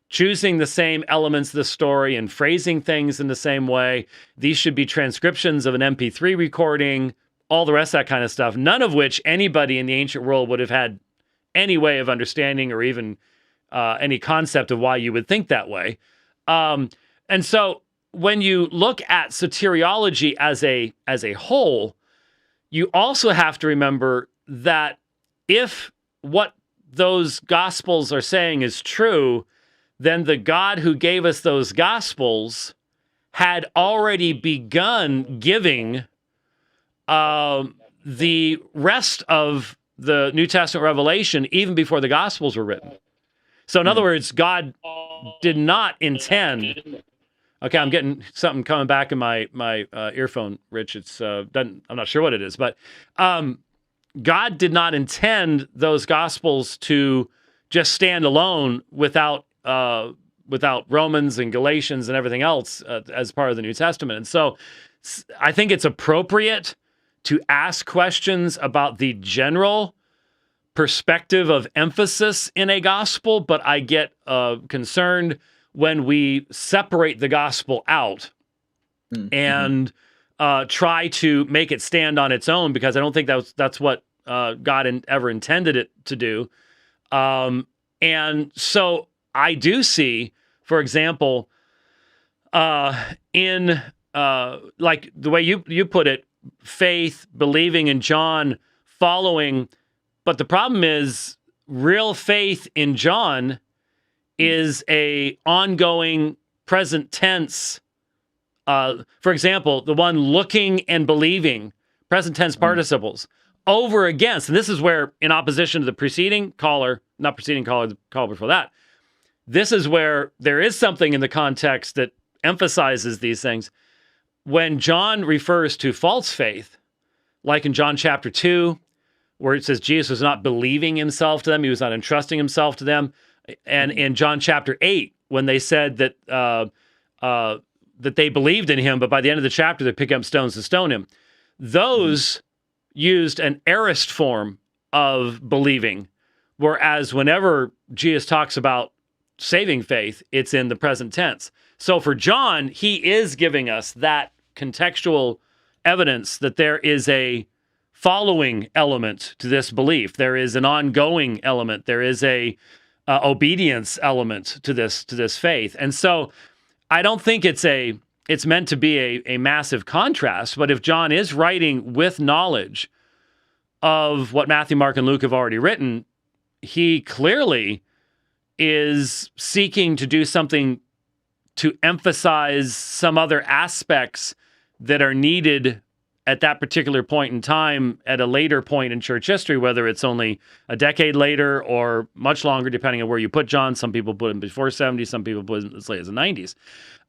choosing the same elements of the story and phrasing things in the same way. These should be transcriptions of an MP3 recording, all the rest of that kind of stuff, none of which anybody in the ancient world would have had any way of understanding or even any concept of why you would think that way. And so when you look at soteriology as a whole, you also have to remember that if what those gospels are saying is true, then the God who gave us those gospels had already begun giving the rest of the New Testament revelation even before the gospels were written. So in other words, God did not intend. Okay, I'm getting something coming back in my earphone, Rich. It's I'm not sure what it is, but God did not intend those gospels to just stand alone without Romans and Galatians and everything else as part of the New Testament. And so I think it's appropriate to ask questions about the general perspective of emphasis in a gospel, but I get concerned when we separate the gospel out and try to make it stand on its own, because I don't think that's what God ever intended it to do. And so I do see, for example, in like the way you put it, faith, believing in John, following. But the problem is, real faith in John is a ongoing present tense. For example, the one looking and believing, present tense participles, over against, and this is where, in opposition to the preceding caller, the caller before that, this is where there is something in the context that emphasizes these things. when John refers to false faith, like in John chapter 2, where it says Jesus was not believing himself to them, he was not entrusting himself to them, and in John chapter 8, when they said that that they believed in him, but by the end of the chapter they pick up stones to stone him, those used an aorist form of believing, whereas whenever Jesus talks about saving faith, it's in the present tense. So for John, he is giving us that contextual evidence that there is a following element to this belief. There is an ongoing element. There is a obedience element to this faith. And so I don't think it's meant to be a massive contrast, but if John is writing with knowledge of what Matthew, Mark, and Luke have already written, he clearly is seeking to do something to emphasize some other aspects that are needed at that particular point in time at a later point in church history, whether it's only a decade later or much longer, depending on where you put John. Some people put him before 70, some people put him as late as the 90s.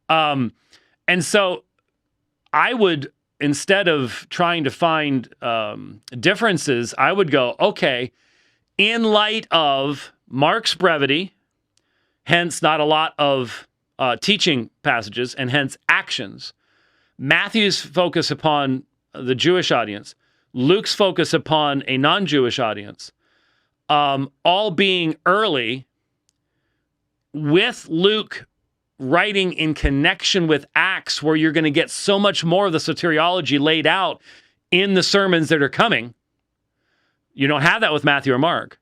And so I would, instead of trying to find differences, I would go, okay, in light of Mark's brevity, hence not a lot of teaching passages, and hence actions, Matthew's focus upon the Jewish audience, Luke's focus upon a non-Jewish audience, all being early, with Luke writing in connection with Acts, where you're going to get so much more of the soteriology laid out in the sermons that are coming. You don't have that with Matthew or Mark.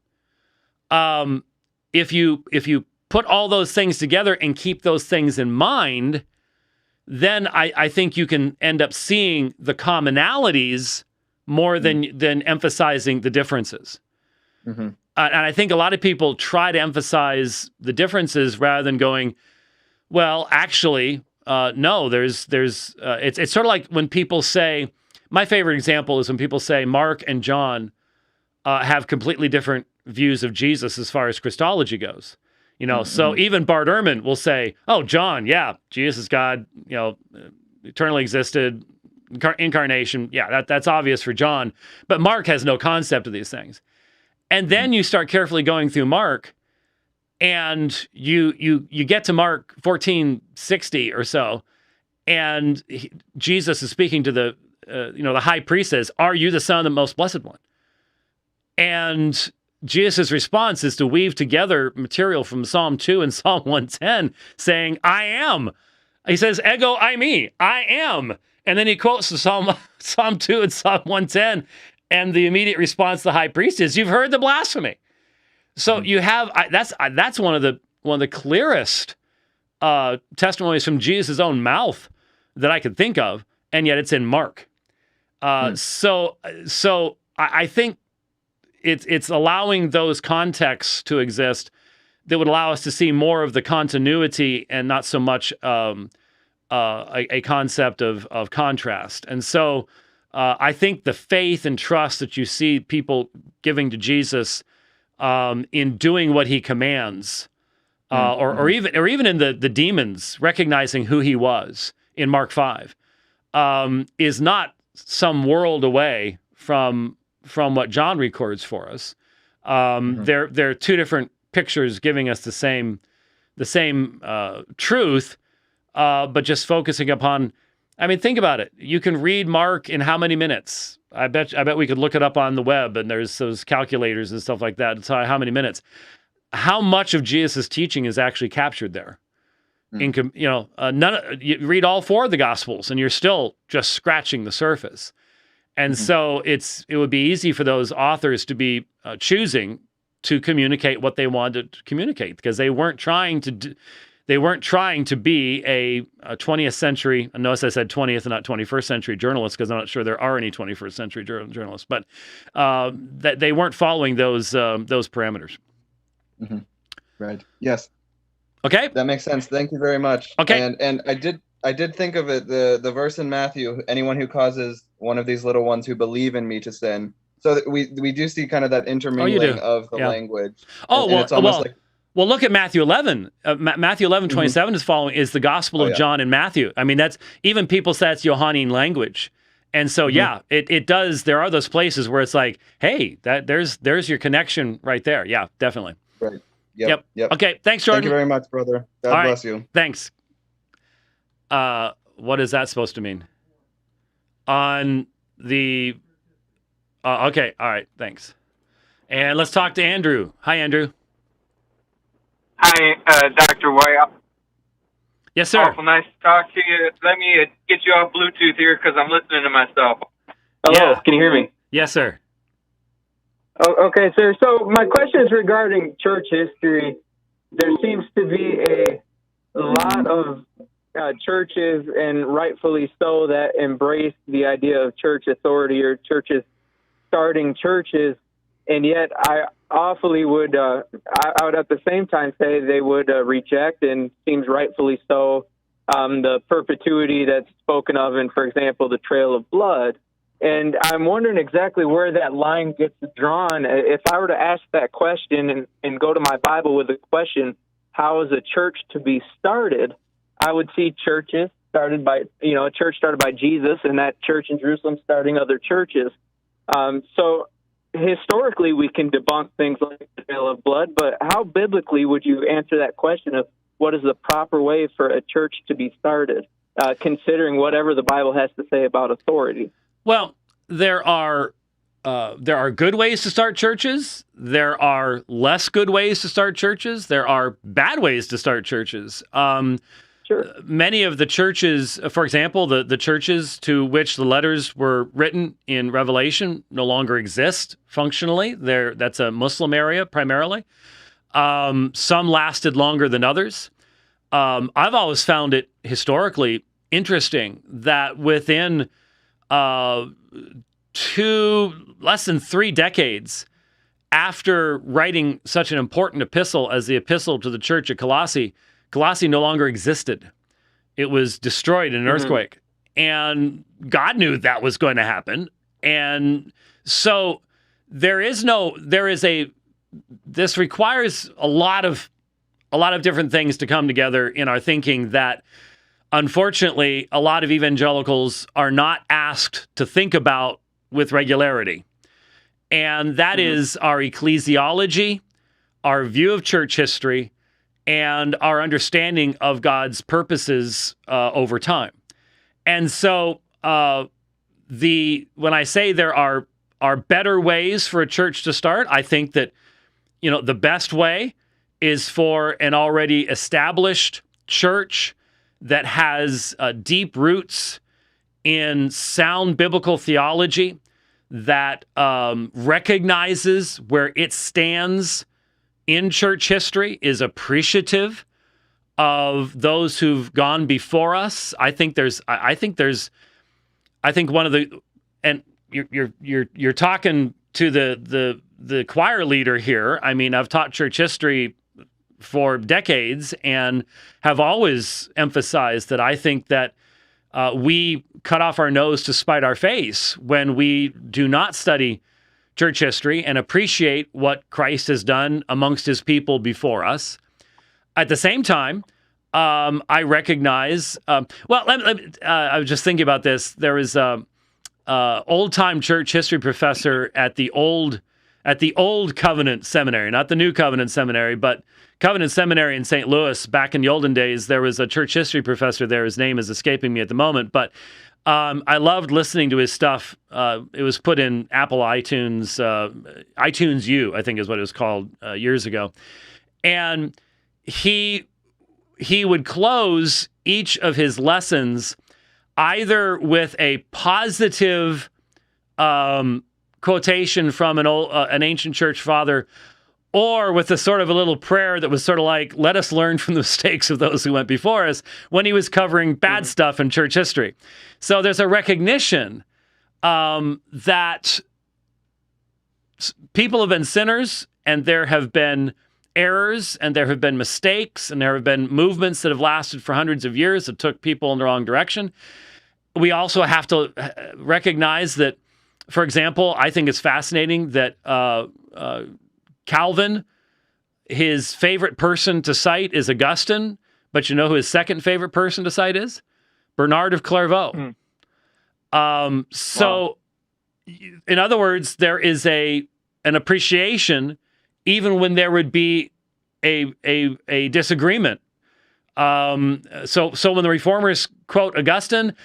If you put all those things together and keep those things in mind, then I think you can end up seeing the commonalities more than emphasizing the differences. Mm-hmm. And I think a lot of people try to emphasize the differences rather than going, well, actually, no, it's sort of like when people say, my favorite example is when people say Mark and John have completely different views of Jesus as far as Christology goes. So even Bart Ehrman will say, oh, John, yeah, Jesus is God, eternally existed, incarnation. Yeah, that's obvious for John. But Mark has no concept of these things. And then you start carefully going through Mark, and you get to Mark 14:60 or so, and Jesus is speaking to the high priest, says, "Are you the Son of the Most Blessed One?" And Jesus' response is to weave together material from Psalm 2 and Psalm 110, saying, "I am." He says, "Ego eimi, I am." And then he quotes the Psalm 2 and Psalm 110, and the immediate response to the high priest is, "You've heard the blasphemy." So you have that's one of the clearest testimonies from Jesus' own mouth that I could think of, and yet it's in Mark. So I think it's allowing those contexts to exist that would allow us to see more of the continuity and not so much a concept of contrast. And so I think the faith and trust that you see people giving to Jesus in doing what he commands, or even in the demons recognizing who he was in Mark 5, is not some world away from what John records for us. They're two different pictures giving us the same truth, but just focusing upon. I mean, think about it. You can read Mark in how many minutes? I bet we could look it up on the web, and there's those calculators and stuff like that to tell you how many minutes. How much of Jesus' teaching is actually captured there? You read all four of the Gospels, and you're still just scratching the surface. And so it would be easy for those authors to be choosing to communicate what they wanted to communicate, because they weren't trying to be a 20th century. Notice I said 20th and not 21st century journalists, because I'm not sure there are any 21st century journalists. But that they weren't following those parameters. Mm-hmm. Right. Yes. Okay. That makes sense. Thank you very much. Okay. And I did think of it, the verse in Matthew, anyone who causes one of these little ones who believe in me to sin. So that we do see kind of that intermingling of the language. Oh, and it's almost like Well, look at Matthew 11. Matthew 11:27 is the Gospel of John and Matthew. I mean, that's even people say it's Johannine language. And so, it does. There are those places where it's like, hey, there's your connection right there. Yeah, definitely. Right. Yep. Okay. Thanks, Jordan. Thank you very much, brother. God bless you. Thanks. What is that supposed to mean? On the. Okay. All right. Thanks. And let's talk to Andrew. Hi, Andrew. Hi, Dr. White. Yes, sir. Awful nice to talk to you. Let me get you off Bluetooth here because I'm listening to myself. Hello, Yeah. Can you hear me? Yes, sir. Oh, okay, sir. So my question is regarding church history. There seems to be a lot of churches, and rightfully so, that embrace the idea of church authority or churches starting churches, and yet I awfully would, I would at the same time say they would reject, and seems rightfully so, the perpetuity that's spoken of in, for example, the trail of blood. And I'm wondering exactly where that line gets drawn. If I were to ask that question and go to my Bible with the question, how is a church to be started? I would see churches started by, a church started by Jesus, and that church in Jerusalem starting other churches. So historically, we can debunk things like the trail of blood, but how biblically would you answer that question of what is the proper way for a church to be started, considering whatever the Bible has to say about authority? Well, there are good ways to start churches. There are less good ways to start churches. There are bad ways to start churches. Sure. Many of the churches, for example, the churches to which the letters were written in Revelation no longer exist functionally. That's a Muslim area primarily. Some lasted longer than others. I've always found it historically interesting that within less than 3 decades after writing such an important epistle as the epistle to the church at Colossae no longer existed. It was destroyed in an earthquake. And God knew that was going to happen. And so this requires a lot of different things to come together in our thinking that unfortunately, a lot of evangelicals are not asked to think about with regularity. And that is our ecclesiology, our view of church history, and our understanding of God's purposes over time. And so when I say there are better ways for a church to start, I think that the best way is for an already established church that has deep roots in sound biblical theology, that recognizes where it stands in church history, is appreciative of those who've gone before us. I think one of the, and you're talking to the choir leader here. I mean, I've taught church history for decades and have always emphasized that I think that we cut off our nose to spite our face when we do not study church history and appreciate what Christ has done amongst his people before us. At the same time, I recognize, I was just thinking about this. There was a old-time church history professor at the old Covenant Seminary, not the New Covenant Seminary, but Covenant Seminary in St. Louis. Back in the olden days, there was a church history professor there. His name is escaping me at the moment, but I loved listening to his stuff. It was put in Apple iTunes, iTunes U, I think is what it was called years ago. And he would close each of his lessons either with a positive quotation from an ancient church father, or with a sort of a little prayer that was sort of like, let us learn from the mistakes of those who went before us, when he was covering bad stuff in church history. So there's a recognition that people have been sinners, and there have been errors, and there have been mistakes, and there have been movements that have lasted for hundreds of years that took people in the wrong direction. We also have to recognize that, for example, I think it's fascinating that Calvin his favorite person to cite is Augustine, but you know who his second favorite person to cite is? Bernard of Clairvaux. So, in other words, there is an appreciation even when there would be a disagreement. So when the Reformers quote Augustine,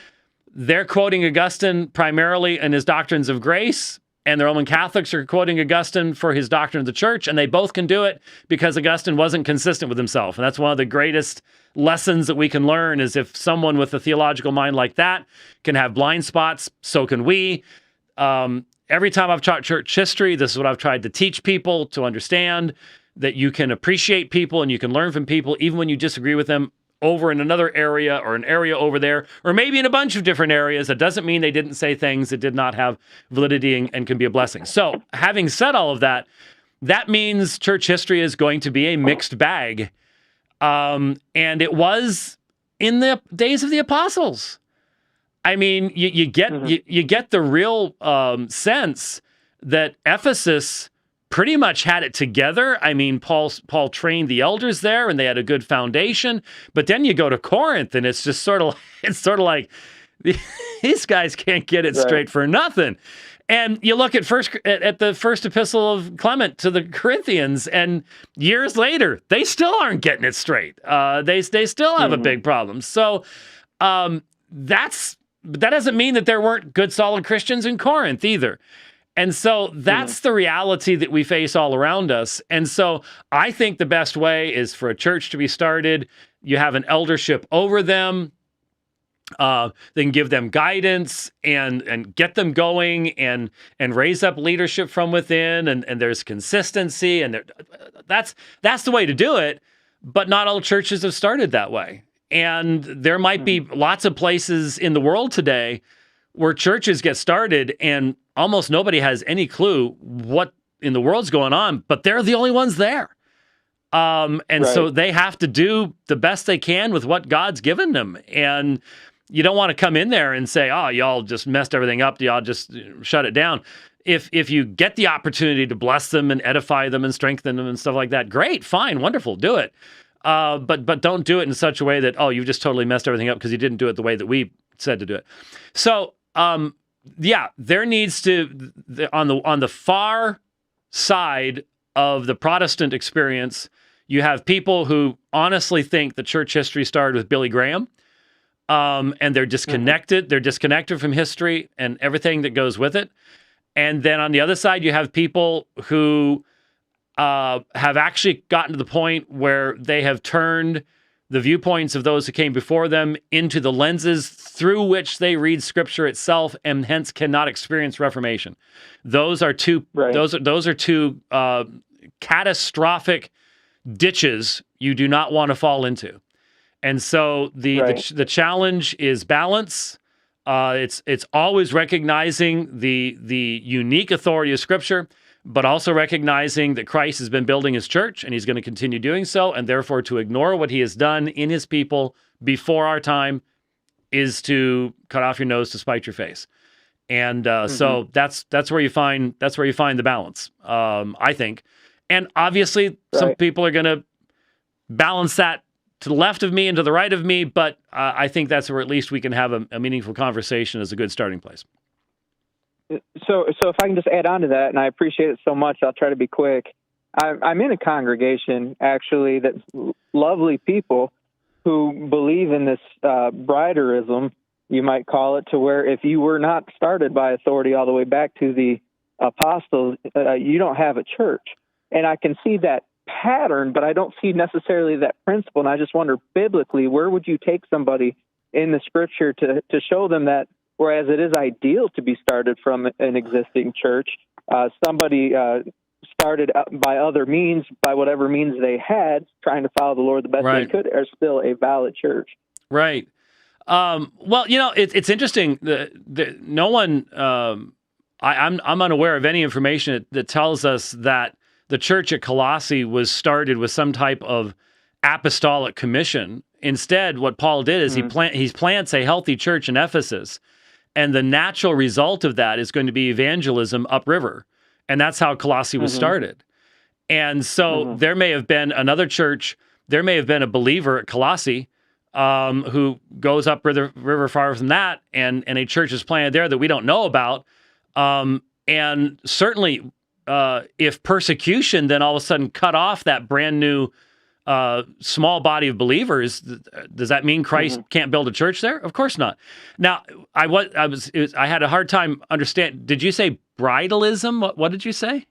they're quoting Augustine primarily in his doctrines of grace, and the Roman Catholics are quoting Augustine for his doctrine of the church, and they both can do it because Augustine wasn't consistent with himself. And that's one of the greatest lessons that we can learn is if someone with a theological mind like that can have blind spots, so can we. Every time I've taught church history, this is what I've tried to teach people to understand, that you can appreciate people and you can learn from people even when you disagree with them over in another area or an area over there, or maybe in a bunch of different areas. That doesn't mean they didn't say things that did not have validity and can be a blessing. So having said all of that, that means church history is going to be a mixed bag. And it was in the days of the apostles. I mean, you get the real sense that Ephesus pretty much had it together. I mean, Paul trained the elders there, and they had a good foundation. But then you go to Corinth, and it's just sort of like these guys can't get it straight for nothing. And you look at the first epistle of Clement to the Corinthians, and years later, they still aren't getting it straight. They still have a big problem. So that doesn't mean that there weren't good, solid Christians in Corinth either. And so that's the reality that we face all around us. And so I think the best way is for a church to be started. You have an eldership over them. They can give them guidance and get them going and raise up leadership from within. And there's consistency. And that's the way to do it. But not all churches have started that way. And there might be lots of places in the world today where churches get started and almost nobody has any clue what in the world's going on, but they're the only ones there. So they have to do the best they can with what God's given them. And you don't want to come in there and say, oh, y'all just messed everything up. Y'all just shut it down. If you get the opportunity to bless them and edify them and strengthen them and stuff like that, great, fine, wonderful, do it. But don't do it in such a way that, you just totally messed everything up because you didn't do it the way that we said to do it. So, there needs to, on the far side of the Protestant experience, you have people who honestly think that church history started with Billy Graham, and they're disconnected. They're disconnected from history and everything that goes with it. And then on the other side, you have people who have actually gotten to the point where they have turned the viewpoints of those who came before them into the lenses through which they read Scripture itself, and hence cannot experience Reformation. Those are two. Those are two catastrophic ditches you do not want to fall into. And so the challenge is balance. It's always recognizing the unique authority of Scripture, but also recognizing that Christ has been building his church and he's going to continue doing so, and therefore to ignore what he has done in his people before our time is to cut off your nose to spite your face. And so that's where you find the balance, I think. And obviously some people are going to balance that to the left of me and to the right of me, but I think that's where at least we can have a meaningful conversation as a good starting place. So if I can just add on to that, and I appreciate it so much, I'll try to be quick. I'm in a congregation, actually, that's lovely people who believe in this briderism, you might call it, to where if you were not started by authority all the way back to the apostles, you don't have a church. And I can see that pattern, but I don't see necessarily that principle. And I just wonder, biblically, where would you take somebody in the Scripture to show them that, whereas it is ideal to be started from an existing church, somebody started by other means, by whatever means they had, trying to follow the Lord the best they could, are still a valid church. Right. Well, it's interesting. No one, I'm unaware of any information that tells us that the church at Colossae was started with some type of apostolic commission. Instead, what Paul did is he plants a healthy church in Ephesus. And the natural result of that is going to be evangelism upriver. And that's how Colossae was started. And so there may have been another church, there may have been a believer at Colossae who goes up river far from that, and a church is planted there that we don't know about. And certainly, if persecution then all of a sudden cut off that brand new small body of believers, does that mean Christ can't build a church there? Of course not. Now, I had a hard time understand. Did you say bridalism? What did you say?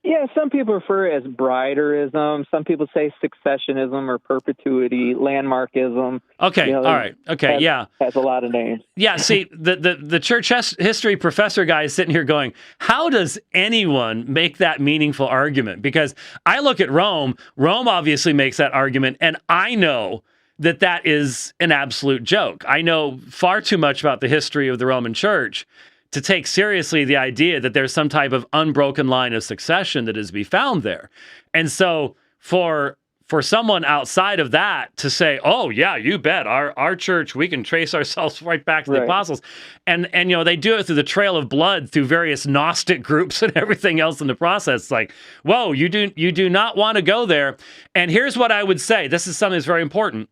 Yeah, some people refer it as briderism. Some people say successionism or perpetuity, landmarkism. Okay, all right. Okay, has a lot of names. Yeah, see, the church history professor guy is sitting here going, how does anyone make that meaningful argument? Because I look at Rome. Rome obviously makes that argument, and I know that is an absolute joke. I know far too much about the history of the Roman Church to take seriously the idea that there's some type of unbroken line of succession that is to be found there. And so for someone outside of that to say, oh, yeah, you bet, our church, we can trace ourselves right back to the apostles. And they do it through the trail of blood through various Gnostic groups and everything else in the process. It's like, whoa, you do not want to go there. And here's what I would say. This is something that's very important.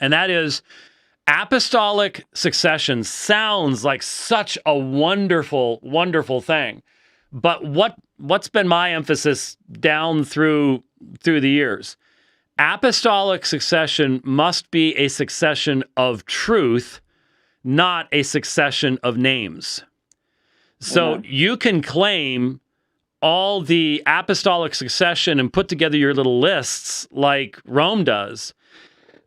And that is, apostolic succession sounds like such a wonderful, wonderful thing. But what's been my emphasis down through the years? Apostolic succession must be a succession of truth, not a succession of names. So you can claim all the apostolic succession and put together your little lists like Rome does.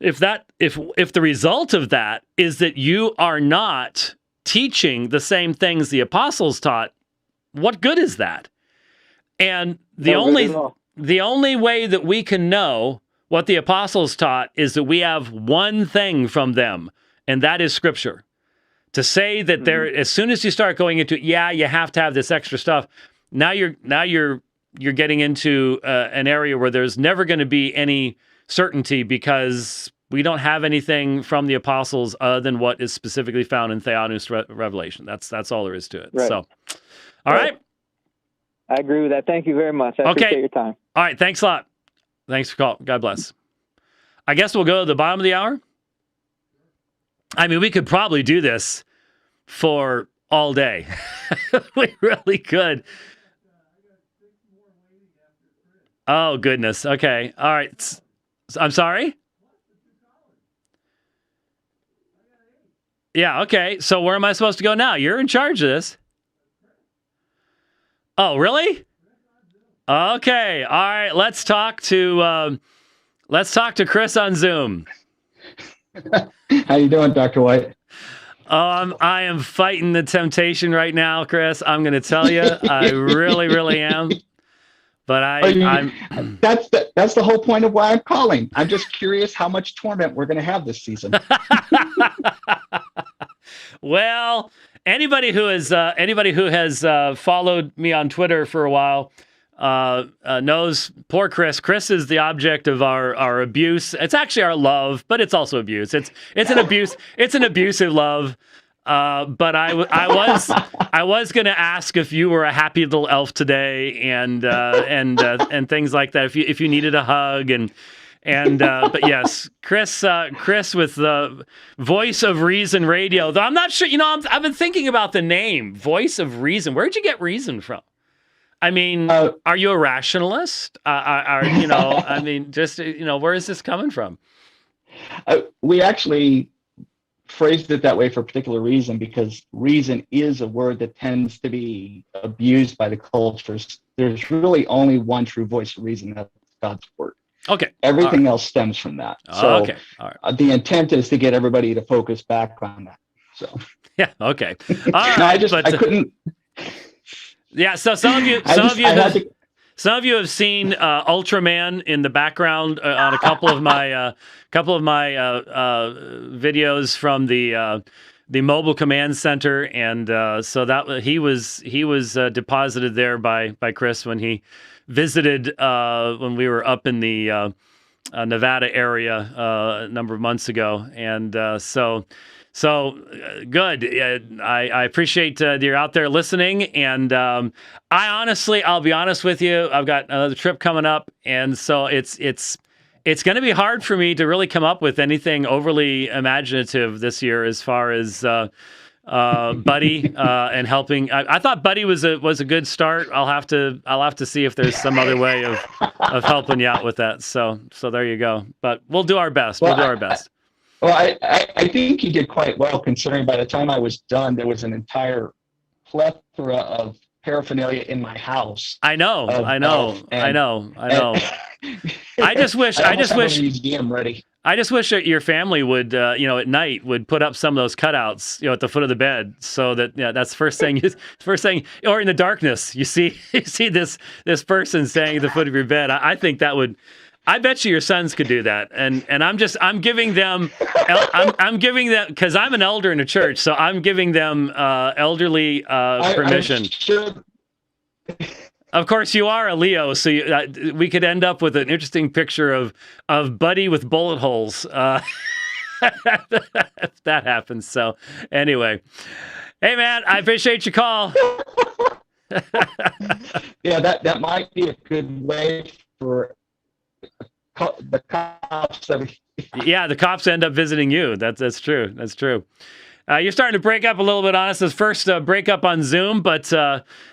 If the result of that is that you are not teaching the same things the apostles taught, what good is that? And the only way that we can know what the apostles taught is that we have one thing from them, and that is Scripture. To say that as soon as you start going into you have to have this extra stuff, now you're getting into an area where there's never going to be any certainty, because we don't have anything from the apostles other than what is specifically found in Theosis revelation. That's all there is to it. Right. So, all right. I agree with that. Thank you very much. I appreciate your time. All right. Thanks a lot. Thanks for calling. God bless. I guess we'll go to the bottom of the hour. I mean, we could probably do this for all day. We really could. Oh, goodness. Okay. All right. I'm sorry? Yeah, okay. So where am I supposed to go now? You're in charge of this. Oh, really? Okay. All right. Let's talk to Chris on Zoom. How you doing, Dr. White? I am fighting the temptation right now, Chris. I'm going to tell you, I really, really am. But that's the whole point of why I'm calling. I'm just curious how much torment we're going to have this season. Well, anybody who has followed me on Twitter for a while knows poor Chris. Chris is the object of our abuse. It's actually our love, but it's also abuse. It's an abuse. It's an abusive love. But I was going to ask if you were a happy little elf today, and things like that. If you needed a hug, but yes, Chris with the Voice of Reason Radio. Though I'm not sure. I've been thinking about the name Voice of Reason. Where'd you get reason from? I mean, are you a rationalist? I mean, just where is this coming from? We actually phrased it that way for a particular reason, because reason is a word that tends to be abused by the cultures. There's really only one true voice of reason, that's God's word. Okay. Everything else stems from that. So okay. All right. The intent is to get everybody to focus back on that. So yeah, okay. All right. No, I couldn't. Yeah. So some of you have seen Ultraman in the background on a couple of my videos from the mobile command center, and so that he was deposited there by Chris when he visited when we were up in the Nevada area a number of months ago, and so So good. I appreciate that you're out there listening. And I'll be honest with you, I've got another trip coming up. And so it's going to be hard for me to really come up with anything overly imaginative this year as far as Buddy and helping. I thought Buddy was a good start. I'll have to see if there's some other way of helping you out with that. So there you go. But we'll do our best. We'll do our best. Well, I think you did quite well, considering by the time I was done, there was an entire plethora of paraphernalia in my house. I know. I just wish museum ready. I just wish that your family would, at night would put up some of those cutouts, at the foot of the bed, so that that's first thing, or in the darkness, you see this person standing at the foot of your bed. I think that would. I bet you your sons could do that, and I'm giving them because I'm an elder in a church, so I'm giving them elderly permission. Of course, you are a Leo, so we could end up with an interesting picture of Buddy with bullet holes if that happens. So anyway, hey man, I appreciate your call. Yeah, that might be a good way for the cops. Yeah, the cops end up visiting you. That's true. That's true. You're starting to break up a little bit on us. This first break up on Zoom, but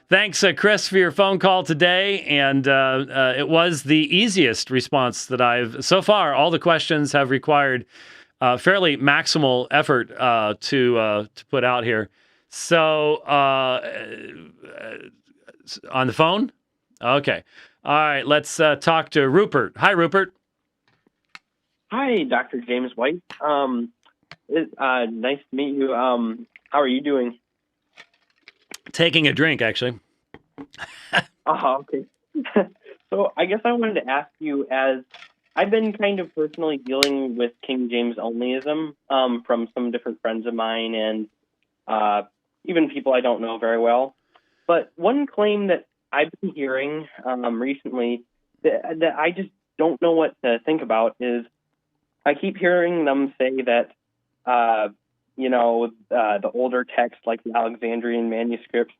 thanks, Chris, for your phone call today. And it was the easiest response that so far, all the questions have required fairly maximal effort to put out here. So on the phone? Okay. All right, let's talk to Rupert. Hi, Rupert. Hi, Dr. James White. Nice to meet you. How are you doing? Taking a drink, actually. Okay. So I guess I wanted to ask you, as I've been kind of personally dealing with King James Onlyism from some different friends of mine and even people I don't know very well. But one claim that I've been hearing recently that I just don't know what to think about is I keep hearing them say that the older texts like the Alexandrian manuscripts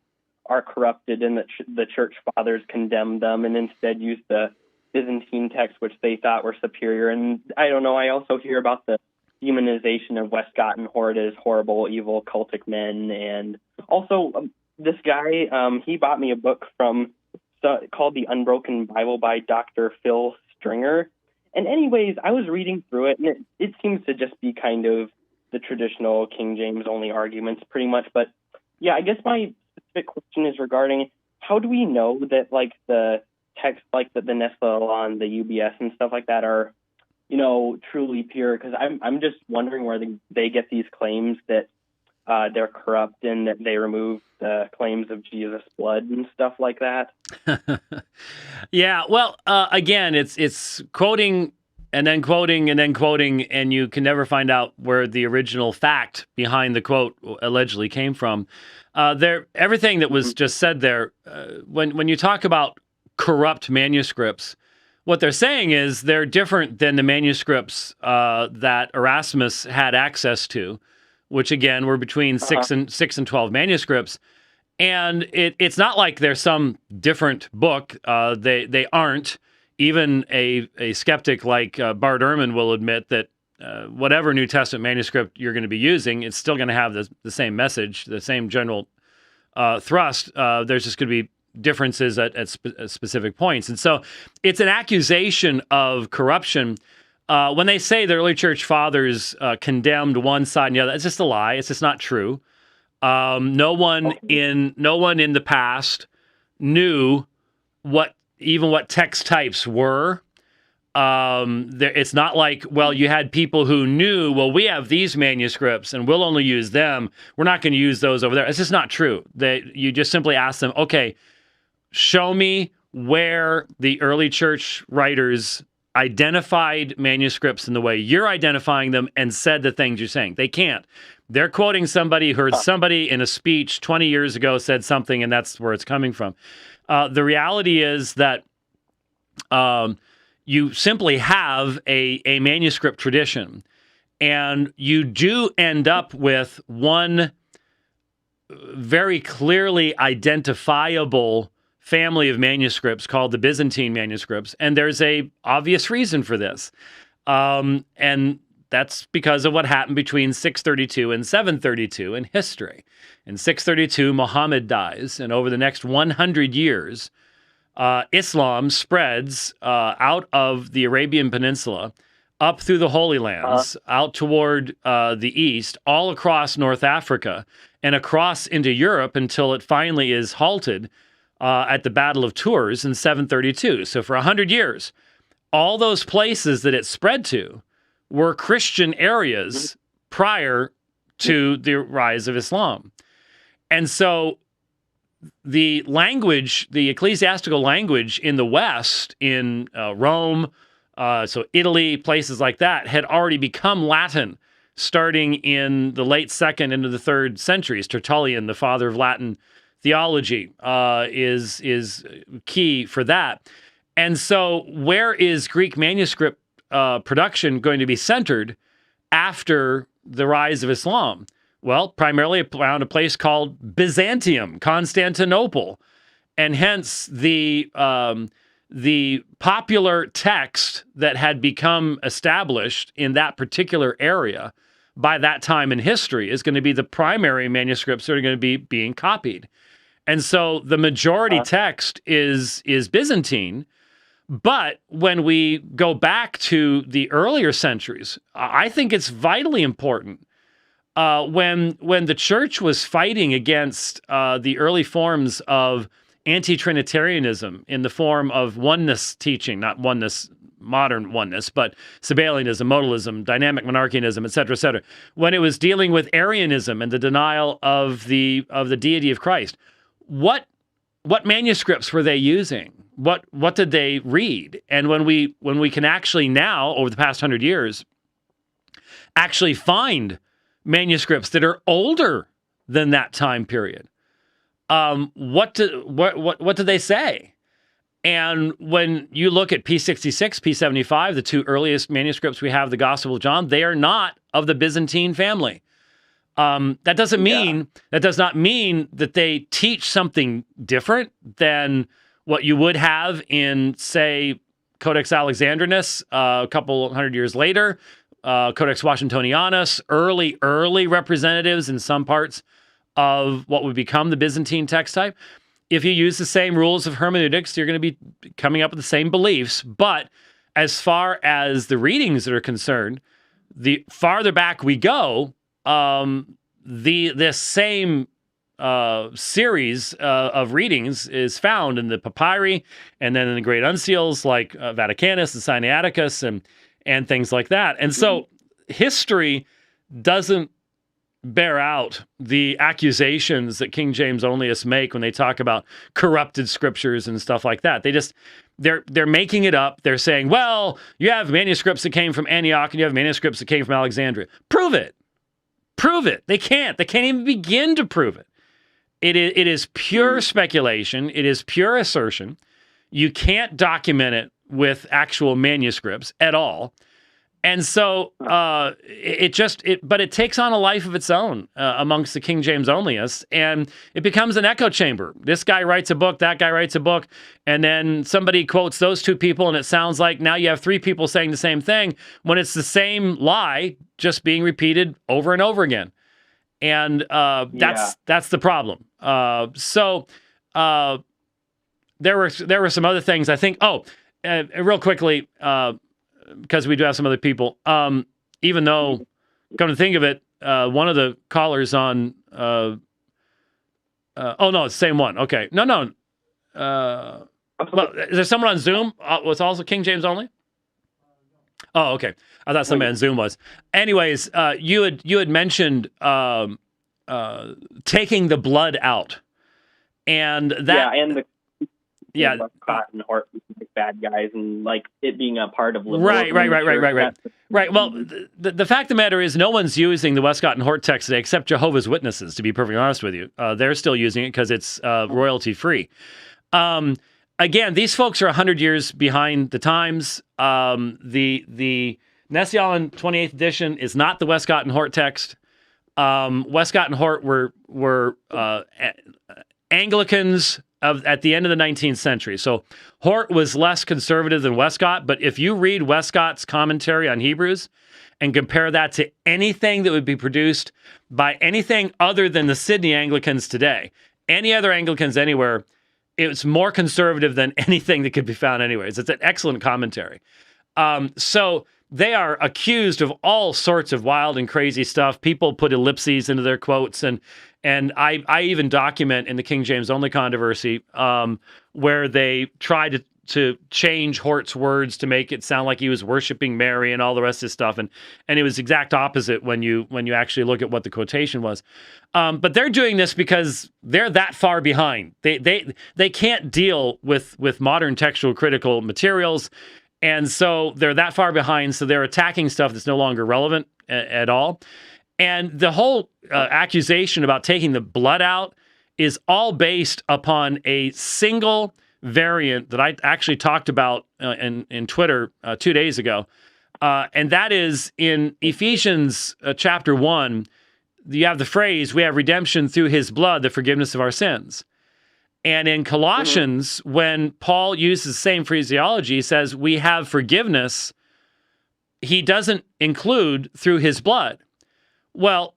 are corrupted and that the church fathers condemned them and instead used the Byzantine texts, which they thought were superior. And I don't know, I also hear about the demonization of Westcott and Hort as horrible, evil, cultic men. And also this guy, he bought me a book called The Unbroken Bible by Dr. Phil Stringer. And anyways, I was reading through it, and it seems to just be kind of the traditional King James only arguments pretty much. But yeah, I guess my specific question is regarding how do we know that like the texts like the Nestle-Aland, the UBS and stuff like that are, truly pure? Because I'm just wondering where they get these claims that they're corrupt and that they remove the claims of Jesus' blood and stuff like that. Yeah, well, again, it's quoting and then quoting and then quoting, and you can never find out where the original fact behind the quote allegedly came from. Everything that was just said there, when you talk about corrupt manuscripts, what they're saying is they're different than the manuscripts that Erasmus had access to, which again were between 6 and 12 manuscripts. And it's not like there's some different book. They aren't. Even a skeptic like Bart Ehrman will admit that whatever New Testament manuscript you're going to be using, it's still going to have the same message, the same general thrust. There's just going to be differences at specific points. And so it's an accusation of corruption. When they say the early church fathers condemned one side and the other, it's just a lie. It's just not true. No one in the past knew what text types were. It's not like, well, you had people who knew, well, we have these manuscripts and we'll only use them. We're not going to use those over there. It's just not true. You just simply ask them, okay, show me where the early church writers identified manuscripts in the way you're identifying them and said the things you're saying. They can't. They're quoting somebody who heard somebody in a speech 20 years ago said something, and that's where it's coming from. The reality is that you simply have a manuscript tradition. And you do end up with one very clearly identifiable family of manuscripts called the Byzantine manuscripts. And there's a obvious reason for this. And that's because of what happened between 632 and 732 in history. In 632, Muhammad dies, and over the next 100 years, Islam spreads out of the Arabian Peninsula, up through the Holy Lands, out toward the east, all across North Africa, and across into Europe until it finally is halted at the Battle of Tours in 732. So for 100 years, all those places that it spread to were Christian areas prior to the rise of Islam. And so the language, the ecclesiastical language in the West, in Rome, so Italy, places like that, had already become Latin starting in the late 2nd into the 3rd centuries. Tertullian, the father of Latin theology, is key for that. And so where is Greek manuscript production going to be centered after the rise of Islam? Well, primarily around a place called Byzantium, Constantinople. And hence the popular text that had become established in that particular area by that time in history is going to be the primary manuscripts that are going to be being copied. And so the majority text is Byzantine. But when we go back to the earlier centuries, I think it's vitally important when the church was fighting against the early forms of anti-Trinitarianism in the form of oneness teaching, not oneness, modern oneness, but Sabellianism, modalism, dynamic monarchianism, et cetera, when it was dealing with Arianism and the denial of the deity of Christ. What manuscripts were they using? What did they read? And when we can actually now, over the past 100 years, actually find manuscripts that are older than that time period, what do they say? And when you look at P66, P75, the two earliest manuscripts we have, the Gospel of John, they are not of the Byzantine family. That does not mean that they teach something different than what you would have in, say, Codex Alexandrinus a couple hundred years later, Codex Washingtonianus, early representatives in some parts of what would become the Byzantine text type. If you use the same rules of hermeneutics, you're going to be coming up with the same beliefs. But as far as the readings that are concerned, the farther back we go, this same series of readings is found in the papyri and then in the great uncials like Vaticanus and Sinaiticus and things like that. And so history doesn't bear out the accusations that King James Onlyists make when they talk about corrupted scriptures and stuff like that. They're making it up. They're saying, well, you have manuscripts that came from Antioch and you have manuscripts that came from Alexandria. Prove it. They can't even begin to prove it. It is pure speculation. It is pure assertion. You can't document it with actual manuscripts at all. And so but it takes on a life of its own amongst the King James Onlyists, and it becomes an echo chamber. This guy writes a book, that guy writes a book, and then somebody quotes those two people, and it sounds like now you have three people saying the same thing when it's the same lie just being repeated over and over again. And that's the problem. So there were some other things I think. Real quickly. Because we do have some other people, even though, come to think of it, one of the callers on, no, it's the same one. Okay. No. Well, is there someone on Zoom was also King James only? Oh, okay. I thought somebody on Zoom was. Anyways, you had mentioned taking the blood out. And that... Yeah, and the... Cotton or bad guys and like it being a part of right. Well, the fact of the matter is no one's using the Westcott and Hort text today except Jehovah's Witnesses, to be perfectly honest with you. They're still using it because it's royalty free. Again, these folks are 100 years behind the times. The Nestle-Aland 28th edition is not the Westcott and Hort text. Westcott and Hort were Anglicans at the end of the 19th century. So Hort was less conservative than Westcott, but if you read Westcott's commentary on Hebrews and compare that to anything that would be produced by anything other than the Sydney Anglicans today, any other Anglicans anywhere, it's more conservative than anything that could be found anyways. It's an excellent commentary. So they are accused of all sorts of wild and crazy stuff. People put ellipses into their quotes, and I even document in the King James Only controversy where they tried to change Hort's words to make it sound like he was worshiping Mary and all the rest of this stuff, and it was exact opposite when you actually look at what the quotation was. But they're doing this because they're that far behind. They can't deal with modern textual critical materials. And so they're that far behind, so they're attacking stuff that's no longer relevant at all. And the whole accusation about taking the blood out is all based upon a single variant that I actually talked about in Twitter 2 days ago. And that is in Ephesians chapter 1, you have the phrase, we have redemption through his blood, the forgiveness of our sins. And in Colossians, when Paul uses the same phraseology, he says, we have forgiveness, he doesn't include through his blood. Well,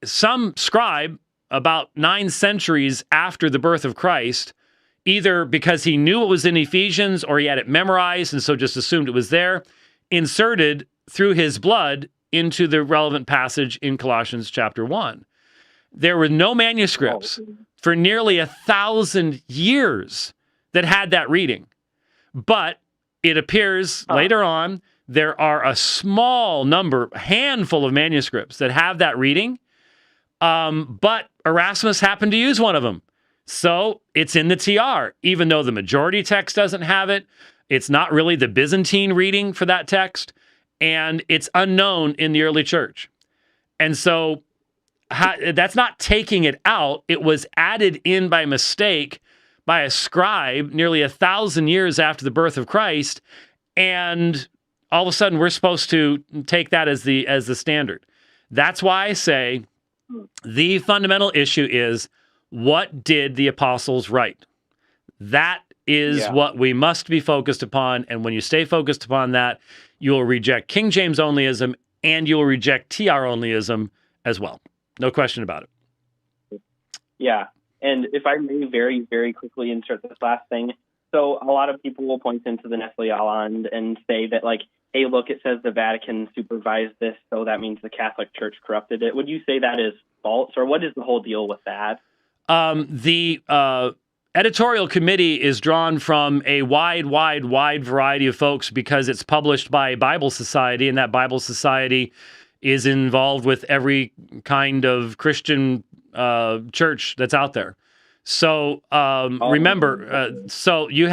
some scribe about 9 centuries after the birth of Christ, either because he knew it was in Ephesians or he had it memorized and so just assumed it was there, inserted through his blood into the relevant passage in Colossians chapter 1. There were no manuscripts for nearly 1,000 years that had that reading. But it appears later on, there are a small number, handful of manuscripts that have that reading. But Erasmus happened to use one of them. So it's in the TR, even though the majority text doesn't have it. It's not really the Byzantine reading for that text. And it's unknown in the early church. And so that's not taking it out. It was added in by mistake by a scribe nearly 1,000 years after the birth of Christ, and all of a sudden we're supposed to take that as the standard. That's why I say the fundamental issue is, what did the apostles write? That is what we must be focused upon, and when you stay focused upon that, you will reject King James onlyism and you will reject TR onlyism as well. No question about it. Yeah. And if I may very, very quickly insert this last thing. So a lot of people will point into the Nestle-Aland and say that, like, hey, look, it says the Vatican supervised this, so that means the Catholic Church corrupted it. Would you say that is false, or what is the whole deal with that? The editorial committee is drawn from a wide variety of folks because it's published by a Bible society, and that Bible society is involved with every kind of Christian church that's out there. So remember, so you've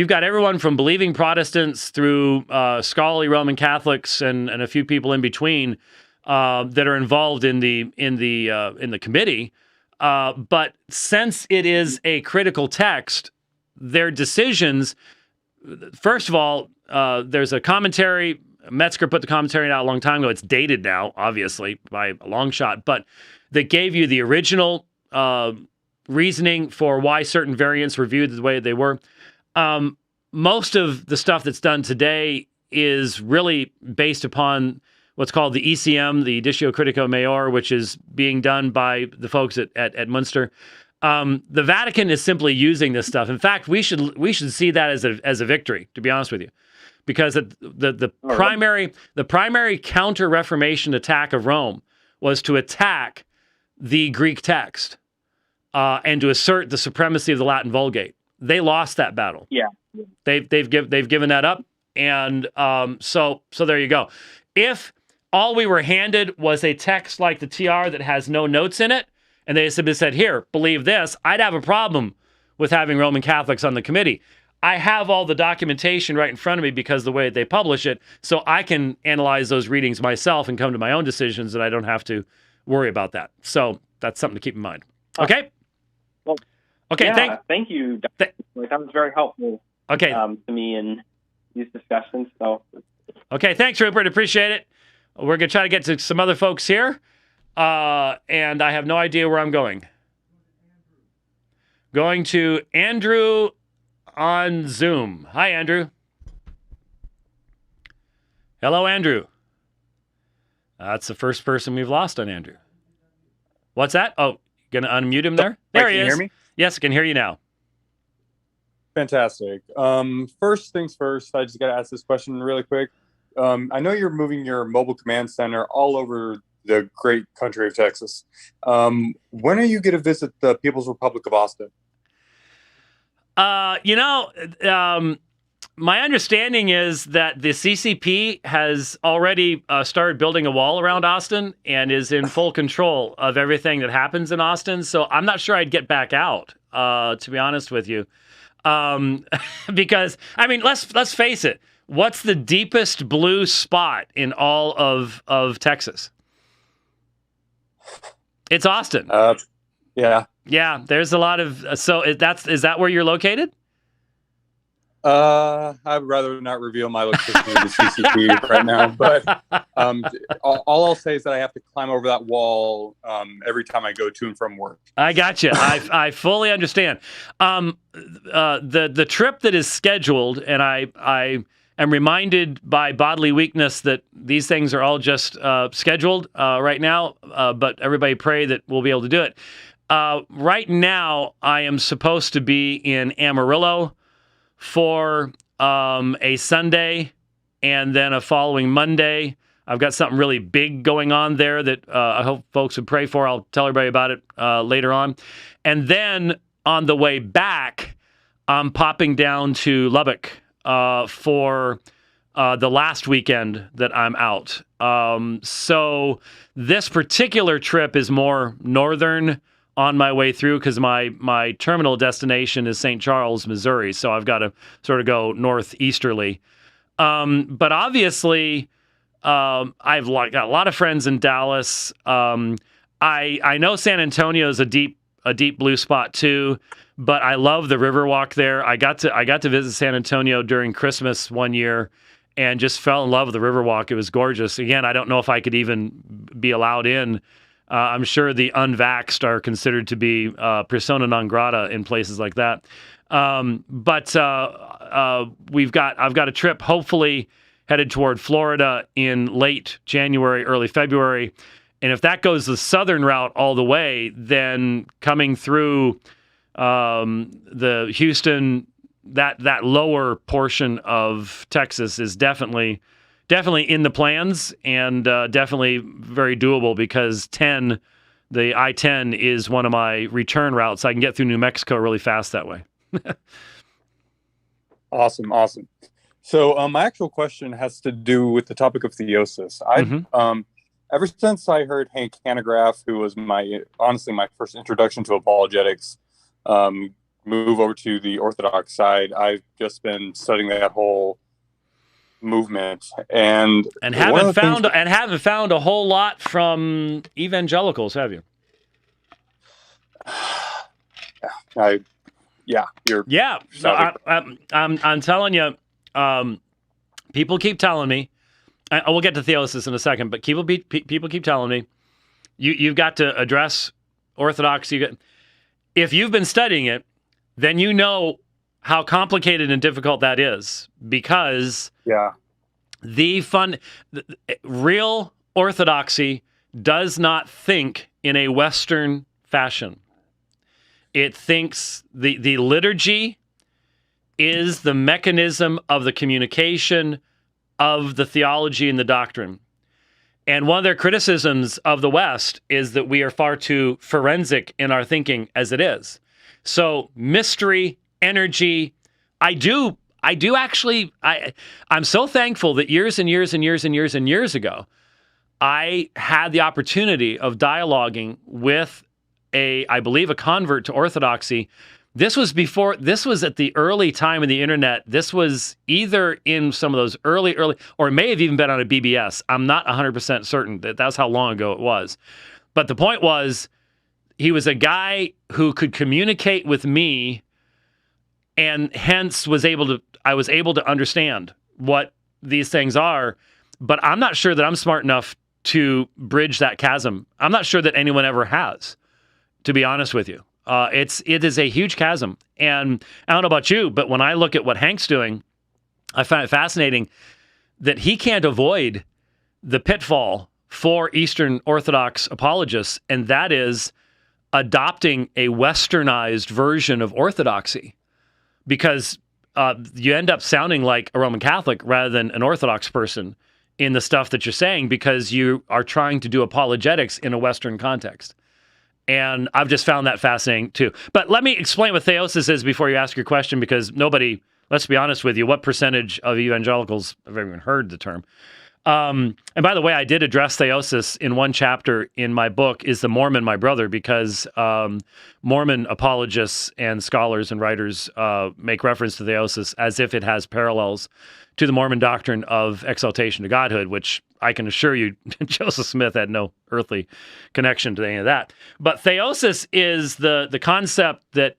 got everyone from believing Protestants through scholarly Roman Catholics and a few people in between that are involved in the committee. But since it is a critical text, their decisions. First of all, there's a commentary. Metzger put the commentary out a long time ago. It's dated now, obviously, by a long shot, but that gave you the original reasoning for why certain variants were viewed the way they were. Most of the stuff that's done today is really based upon what's called the ECM, the Editio Critico Major, which is being done by the folks at Munster. The Vatican is simply using this stuff. In fact, we should see that as a victory, to be honest with you. Because the primary counter-Reformation attack of Rome was to attack the Greek text and to assert the supremacy of the Latin Vulgate. They lost that battle. Yeah, they've given that up, and so there you go. If all we were handed was a text like the TR that has no notes in it, and they simply said, "Here, believe this," I'd have a problem with having Roman Catholics on the committee. I have all the documentation right in front of me because of the way they publish it, so I can analyze those readings myself and come to my own decisions, and I don't have to worry about that. So that's something to keep in mind. Okay? Well, okay, yeah, thank you. That was very helpful okay. To me in these discussions. So Okay, thanks, Rupert. Appreciate it. We're going to try to get to some other folks here. And I have no idea where I'm going. Going to Andrew on Zoom. Hi, Andrew. Hello, Andrew. That's the first person we've lost on Andrew. What's that? Oh, going to unmute him there? There he is. Can you hear me? Yes, I can hear you now. Fantastic. First things first, I just got to ask this question really quick. I know you're moving your mobile command center all over the great country of Texas. When are you going to visit the People's Republic of Austin? My understanding is that the CCP has already started building a wall around Austin and is in full control of everything that happens in Austin. So I'm not sure I'd get back out, to be honest with you. Because, I mean, let's face it. What's the deepest blue spot in all of Texas? It's Austin. Yeah. Yeah, there's a lot of... So is that where you're located? I'd rather not reveal my location to the CCP right now, but all I'll say is that I have to climb over that wall every time I go to and from work. I got you. I fully understand. The trip that is scheduled, and I am reminded by bodily weakness that these things are all just scheduled right now, but everybody pray that we'll be able to do it. Right now, I am supposed to be in Amarillo for a Sunday and then a following Monday. I've got something really big going on there that I hope folks would pray for. I'll tell everybody about it later on. And then on the way back, I'm popping down to Lubbock for the last weekend that I'm out. So this particular trip is more northern on my way through because my terminal destination is St. Charles, Missouri. So I've got to sort of go northeasterly. But obviously, I've got a lot of friends in Dallas. I know San Antonio is a deep blue spot too, but I love the Riverwalk there. I got to visit San Antonio during Christmas one year and just fell in love with the Riverwalk. It was gorgeous. Again, I don't know if I could even be allowed in. I'm sure the unvaxxed are considered to be persona non grata in places like that. But I've got a trip hopefully headed toward Florida in late January, early February. And if that goes the southern route all the way, then coming through the Houston, that lower portion of Texas is definitely in the plans and definitely very doable because the I-10 is one of my return routes. I can get through New Mexico really fast that way. Awesome. So my actual question has to do with the topic of theosis. Ever since I heard Hank Hanegraaff, who was my first introduction to apologetics, move over to the Orthodox side, I've just been studying that whole movement and haven't found a whole lot from evangelicals, have you? I'm telling you, people keep telling me. We'll get to theosis in a second, but people keep telling me you've got to address orthodoxy. If you've been studying it, then you know how complicated and difficult that is because real orthodoxy does not think in a Western fashion. It thinks the liturgy is the mechanism of the communication of the theology and the doctrine. And one of their criticisms of the West is that we are far too forensic in our thinking as it is. So mystery, energy, I'm so thankful that years and years and years and years and years ago, I had the opportunity of dialoguing with I believe a convert to orthodoxy. This was at the early time of the internet. This was either in some of those early, or it may have even been on a BBS. I'm not 100% certain that's how long ago it was. But the point was, he was a guy who could communicate with me and hence I was able to understand what these things are, but I'm not sure that I'm smart enough to bridge that chasm. I'm not sure that anyone ever has, to be honest with you. It is a huge chasm. And I don't know about you, but when I look at what Hank's doing, I find it fascinating that he can't avoid the pitfall for Eastern Orthodox apologists, and that is adopting a westernized version of orthodoxy, because you end up sounding like a Roman Catholic rather than an Orthodox person in the stuff that you're saying, because you are trying to do apologetics in a Western context. And I've just found that fascinating too. But let me explain what theosis is before you ask your question, because nobody, let's be honest with you, what percentage of evangelicals have even heard the term? And by the way, I did address theosis in one chapter in my book, Is the Mormon My Brother? Because Mormon apologists and scholars and writers make reference to theosis as if it has parallels to the Mormon doctrine of exaltation to godhood, which I can assure you Joseph Smith had no earthly connection to any of that. But theosis is the concept that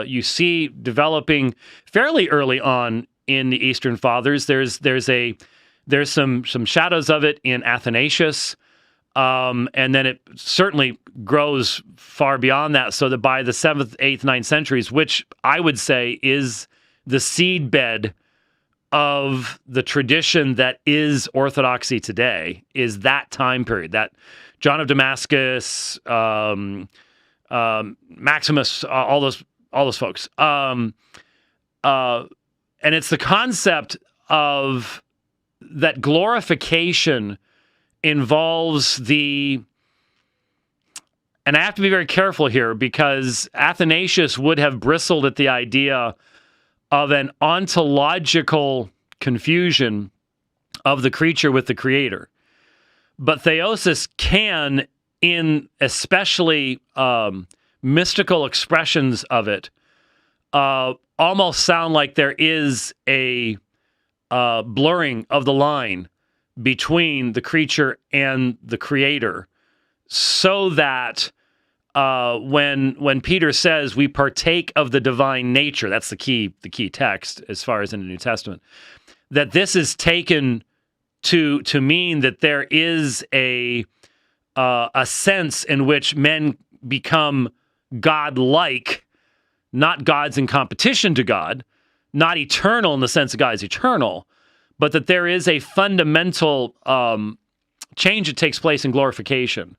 you see developing fairly early on in the Eastern Fathers. There's some shadows of it in Athanasius, and then it certainly grows far beyond that, so that by the 7th, 8th, 9th centuries, which I would say is the seedbed of the tradition that is orthodoxy today, is that time period, that John of Damascus, Maximus, all those folks. And it's the concept of that glorification involves and I have to be very careful here, because Athanasius would have bristled at the idea of an ontological confusion of the creature with the creator. But theosis can, in especially mystical expressions of it, almost sound like there is a blurring of the line between the creature and the creator, so that when Peter says we partake of the divine nature, that's the key text as far as in the New Testament, that this is taken to mean that there is a sense in which men become God-like, not gods in competition to God, not eternal in the sense that God is eternal, but that there is a fundamental change that takes place in glorification.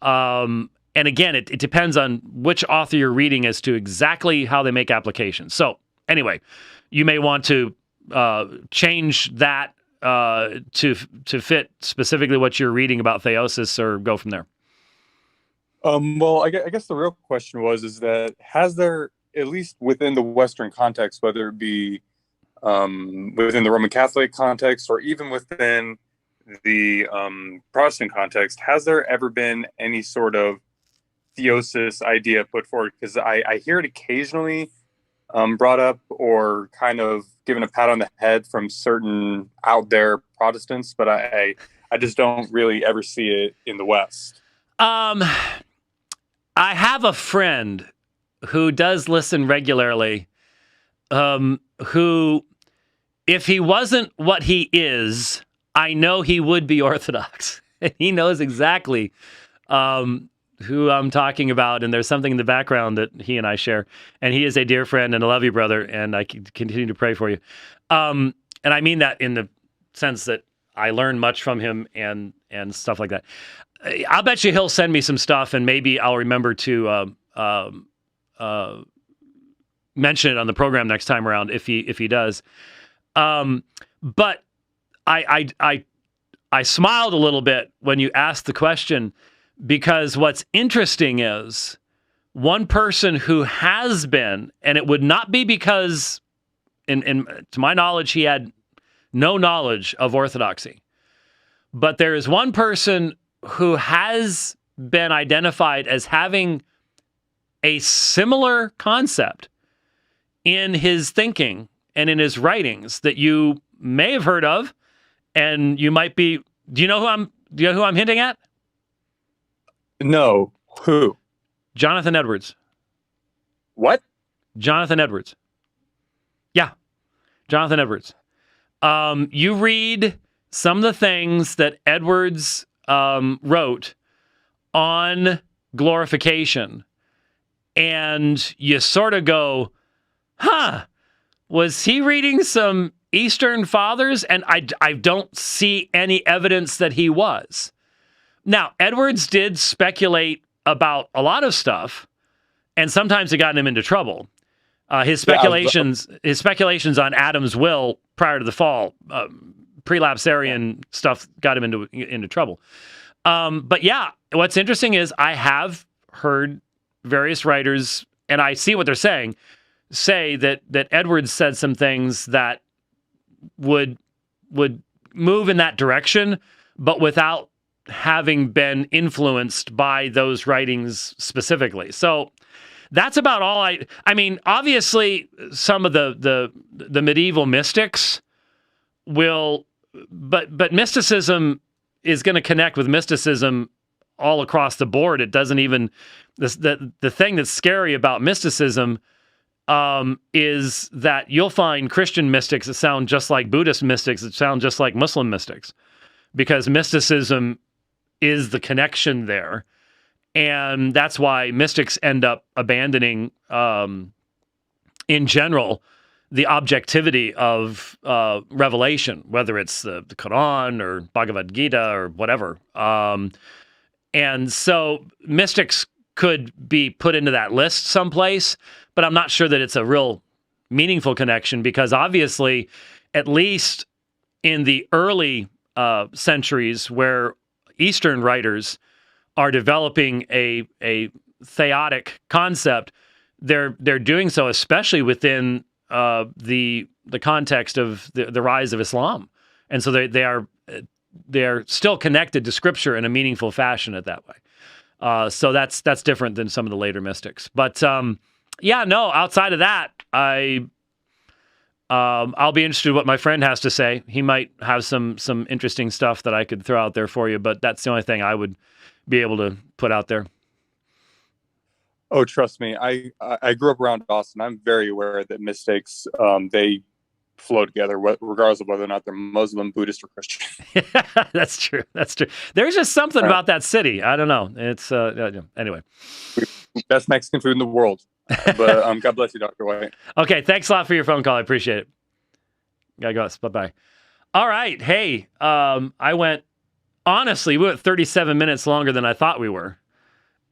And again, it depends on which author you're reading as to exactly how they make applications. So anyway, you may want to change that to fit specifically what you're reading about theosis, or go from there. Well, I guess the real question is that has there, at least within the Western context, whether it be within the Roman Catholic context or even within the Protestant context, has there ever been any sort of theosis idea put forward? Because I hear it occasionally brought up or kind of given a pat on the head from certain out there Protestants, but I just don't really ever see it in the West. I have a friend who does listen regularly, who, if he wasn't what he is, I know he would be Orthodox. He knows exactly who I'm talking about, and there's something in the background that he and I share. And he is a dear friend, and I love you, brother, and I continue to pray for you. And I mean that in the sense that I learn much from him and stuff like that. I'll bet you he'll send me some stuff, and maybe I'll remember to mention it on the program next time around if he does. But I smiled a little bit when you asked the question, because what's interesting is one person who has been, and it would not be because, to my knowledge, he had no knowledge of orthodoxy, but there is one person who has been identified as having a similar concept in his thinking and in his writings that you may have heard of, and you might be. Do you know who I'm hinting at? No. Who? Jonathan Edwards. What? Jonathan Edwards. Yeah, Jonathan Edwards. You read some of the things that Edwards wrote on glorification, and you sort of go, huh, was he reading some Eastern fathers? And I don't see any evidence that he was. Now, Edwards did speculate about a lot of stuff, and sometimes it got him into trouble. His speculations on Adam's will prior to the fall, prelapsarian stuff got him into trouble. But yeah, what's interesting is I have heard various writers, and I see what they're saying, say that Edwards said some things that would move in that direction, but without having been influenced by those writings specifically. So that's about all I mean, obviously some of the medieval mystics will, but mysticism is going to connect with mysticism all across the board. It doesn't even, the thing that's scary about mysticism is that you'll find Christian mystics that sound just like Buddhist mystics, that sound just like Muslim mystics, because mysticism is the connection there. And that's why mystics end up abandoning, in general, the objectivity of revelation, whether it's the Quran or Bhagavad Gita or whatever. And so mystics could be put into that list someplace, but I'm not sure that it's a real meaningful connection, because obviously, at least in the early centuries where Eastern writers are developing a theotic concept, they're doing so especially within the context of the rise of Islam, and so they are still connected to Scripture in a meaningful fashion at that way. So that's different than some of the later mystics. But yeah, no. Outside of that, I'll be interested in what my friend has to say. He might have some interesting stuff that I could throw out there for you, but that's the only thing I would be able to put out there. Oh, trust me. I grew up around Austin. I'm very aware that mystics, they flow together, regardless of whether or not they're Muslim, Buddhist, or Christian. That's true. That's true. There's just something about that city. I don't know. It's anyway. Best Mexican food in the world. But God bless you, Dr. White. Okay, thanks a lot for your phone call. I appreciate it. Gotta go. Bye-bye. All right. Hey, we went 37 minutes longer than I thought we were.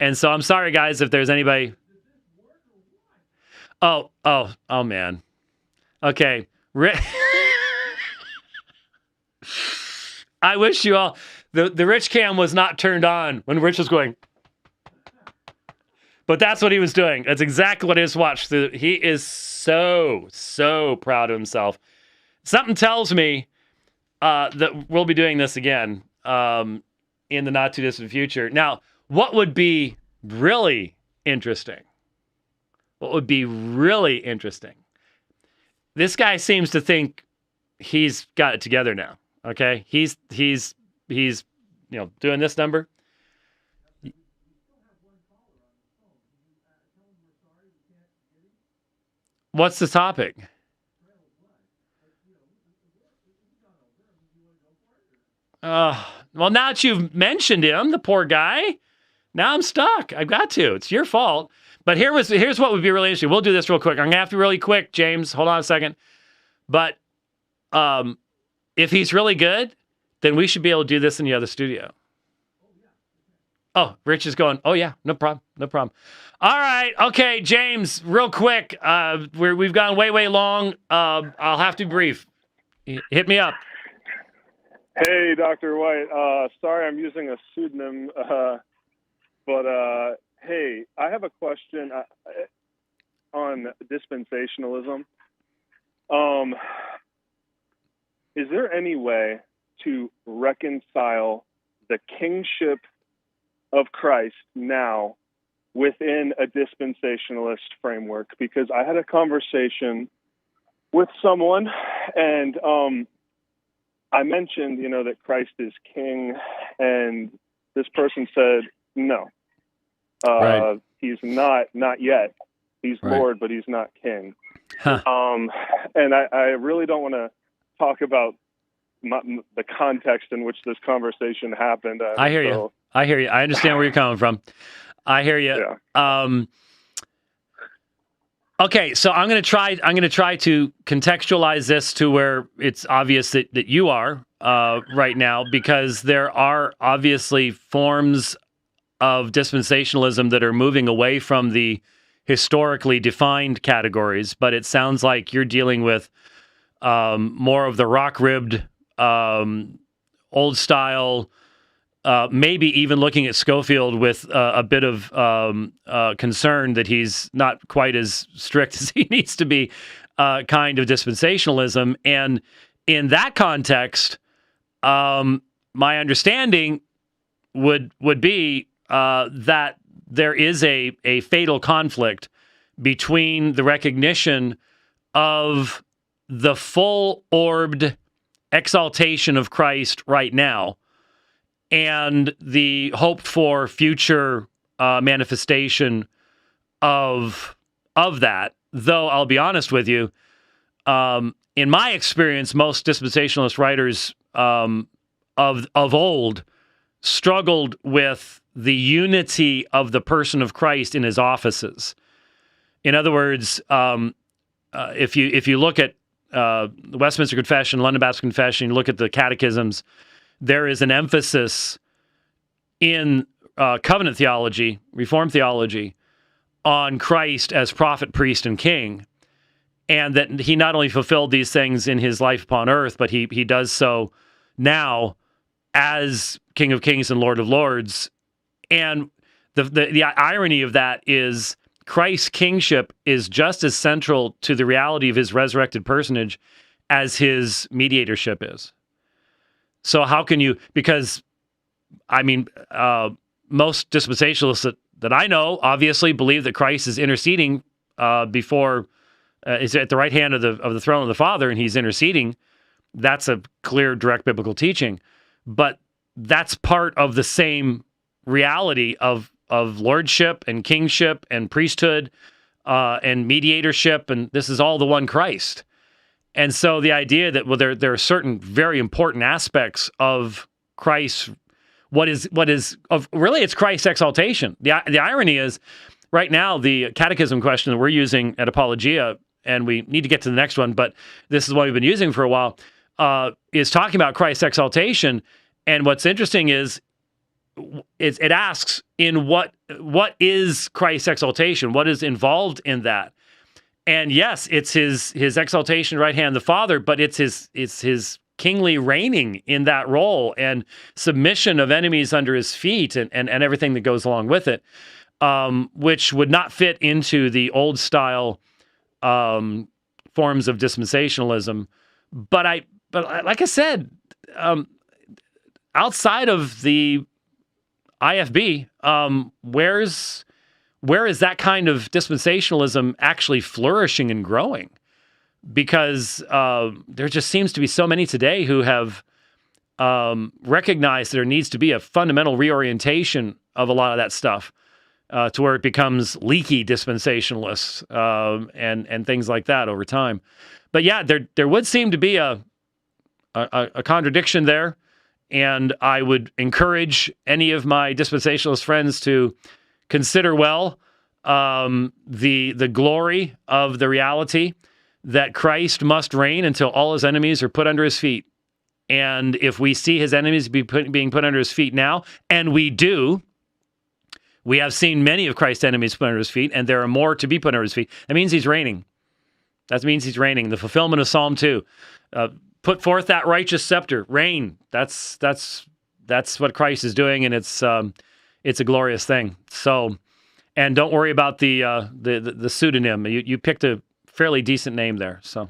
And so I'm sorry, guys, if there's anybody. Oh, man. Okay. I wish you all, the Rich cam was not turned on when Rich was going. But that's what he was doing. That's exactly what I just watched. He is so proud of himself. Something tells me that we'll be doing this again in the not too distant future. Now, what would be really interesting? This guy seems to think he's got it together now. Okay, he's doing this number. What's the topic? Well, now that you've mentioned him, the poor guy, now I'm stuck. I've got to. It's your fault. But here's what would be really interesting. We'll do this real quick. I'm going to have to be really quick, James. Hold on a second. But if he's really good, then we should be able to do this in the other studio. Oh, Rich is going, oh, yeah, no problem. All right. Okay, James, real quick. We've gone way long. I'll have to be brief. Hit me up. Hey, Dr. White. Sorry I'm using a pseudonym, but hey, I have a question on dispensationalism. Is there any way to reconcile the kingship of Christ now within a dispensationalist framework? Because I had a conversation with someone, and I mentioned, that Christ is king, and this person said, no, right. He's not yet. He's right. Lord, but he's not king. Huh. And I really don't want to talk about the context in which this conversation happened. I hear you. I hear you. I understand where you're coming from. I hear you. Yeah. Okay, so I'm going to try to contextualize this to where it's obvious that you are right now, because there are obviously forms of dispensationalism that are moving away from the historically defined categories, but it sounds like you're dealing with more of the rock-ribbed, old style, maybe even looking at Schofield with a bit of concern that he's not quite as strict as he needs to be, kind of dispensationalism. And in that context, my understanding would be that there is a fatal conflict between the recognition of the full-orbed exaltation of Christ right now and the hoped for future manifestation of that. Though I'll be honest with you, in my experience, most dispensationalist writers of old struggled with the unity of the person of Christ in his offices. In other words, if you look at the Westminster Confession, London Baptist Confession, you look at the catechisms, there is an emphasis in covenant theology, Reformed theology, on Christ as prophet, priest, and king, and that he not only fulfilled these things in his life upon earth, but he does so now as King of Kings and Lord of Lords. And the irony of that is Christ's kingship is just as central to the reality of his resurrected personage as his mediatorship is. So how can you, because, I mean, most dispensationalists that I know obviously believe that Christ is interceding before, is at the right hand of the throne of the Father, and he's interceding. That's a clear, direct biblical teaching. But that's part of the same reality of lordship and kingship and priesthood and mediatorship, and this is all the one Christ. And so the idea that, well, there are certain very important aspects of Christ, what is really it's Christ's exaltation. The irony is, right now, the catechism question that we're using at Apologia, and we need to get to the next one, but this is what we've been using for a while, is talking about Christ's exaltation. And what's interesting is it asks, in what is Christ's exaltation? What is involved in that? And yes, it's his exaltation right hand of the Father, but it's his kingly reigning in that role and submission of enemies under his feet and everything that goes along with it, which would not fit into the old style forms of dispensationalism. But like I said, outside of the IFB, where is that kind of dispensationalism actually flourishing and growing? Because there just seems to be so many today who have recognized there needs to be a fundamental reorientation of a lot of that stuff to where it becomes leaky dispensationalists and things like that over time. But yeah, there would seem to be a contradiction there. And I would encourage any of my dispensationalist friends to consider well the glory of the reality that Christ must reign until all his enemies are put under his feet. And if we see his enemies being put under his feet now, and we do, we have seen many of Christ's enemies put under his feet, and there are more to be put under his feet. That means he's reigning. That means he's reigning. The fulfillment of Psalm 2. Put forth that righteous scepter, reign. That's what Christ is doing, and it's a glorious thing. So, and don't worry about the pseudonym. You picked a fairly decent name there. So,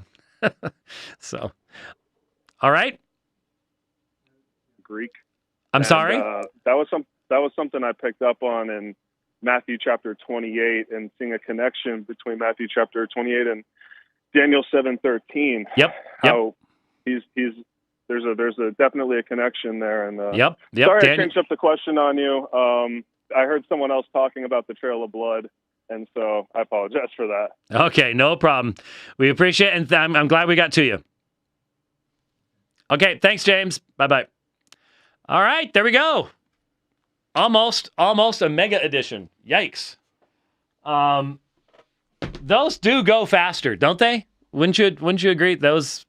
all right. Greek. I'm sorry. That was something I picked up on in Matthew chapter 28, and seeing a connection between Matthew chapter 28 and Daniel 7:13. Yep. How there's definitely a connection there. And yep. Sorry, I changed up the question on you. I heard someone else talking about the trail of blood, and so I apologize for that. Okay, no problem. We appreciate it, and I'm glad we got to you. Okay, thanks, James. Bye-bye. All right, there we go. Almost a mega edition. Yikes. Those do go faster, don't they? Wouldn't you agree? Those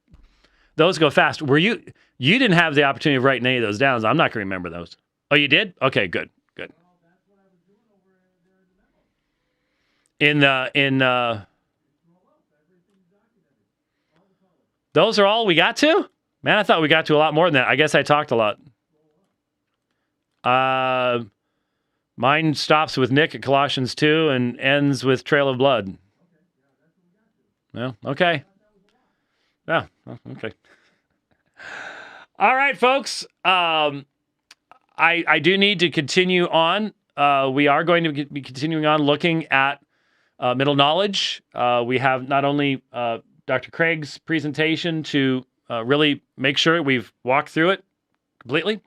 go fast. You didn't have the opportunity of writing any of those down, so I'm not going to remember those. Oh, you did? Okay, good. Those are all we got to? Man, I thought we got to a lot more than that. I guess I talked a lot. Mine stops with Nick at Colossians 2 and ends with Trail of Blood. Well, okay. Yeah, okay. All right, folks. I do need to continue on. We are going to be continuing on looking at middle knowledge. We have not only Dr. Craig's presentation to really make sure we've walked through it completely,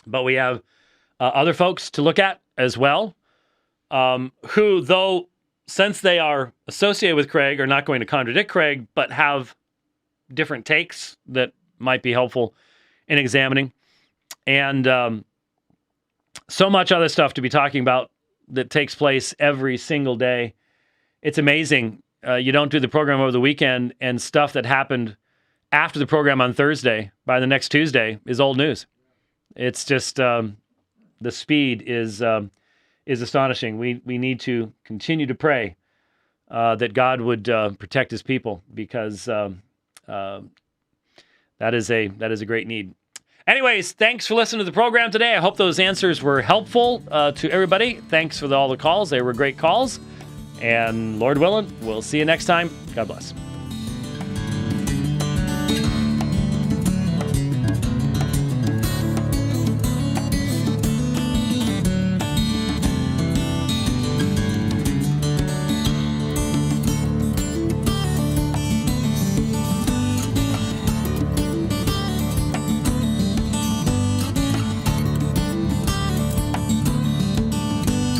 but we have other folks to look at as well, who, though, since they are associated with Craig, are not going to contradict Craig, but have different takes that might be helpful in examining. And so much other stuff to be talking about that takes place every single day. It's amazing. You don't do the program over the weekend, and stuff that happened after the program on Thursday, by the next Tuesday, is old news. It's just the speed is astonishing. We need to continue to pray that God would protect His people, because that is a great need. Anyways, thanks for listening to the program today. I hope those answers were helpful to everybody. Thanks for all the calls. They were great calls. And Lord willing, we'll see you next time. God bless.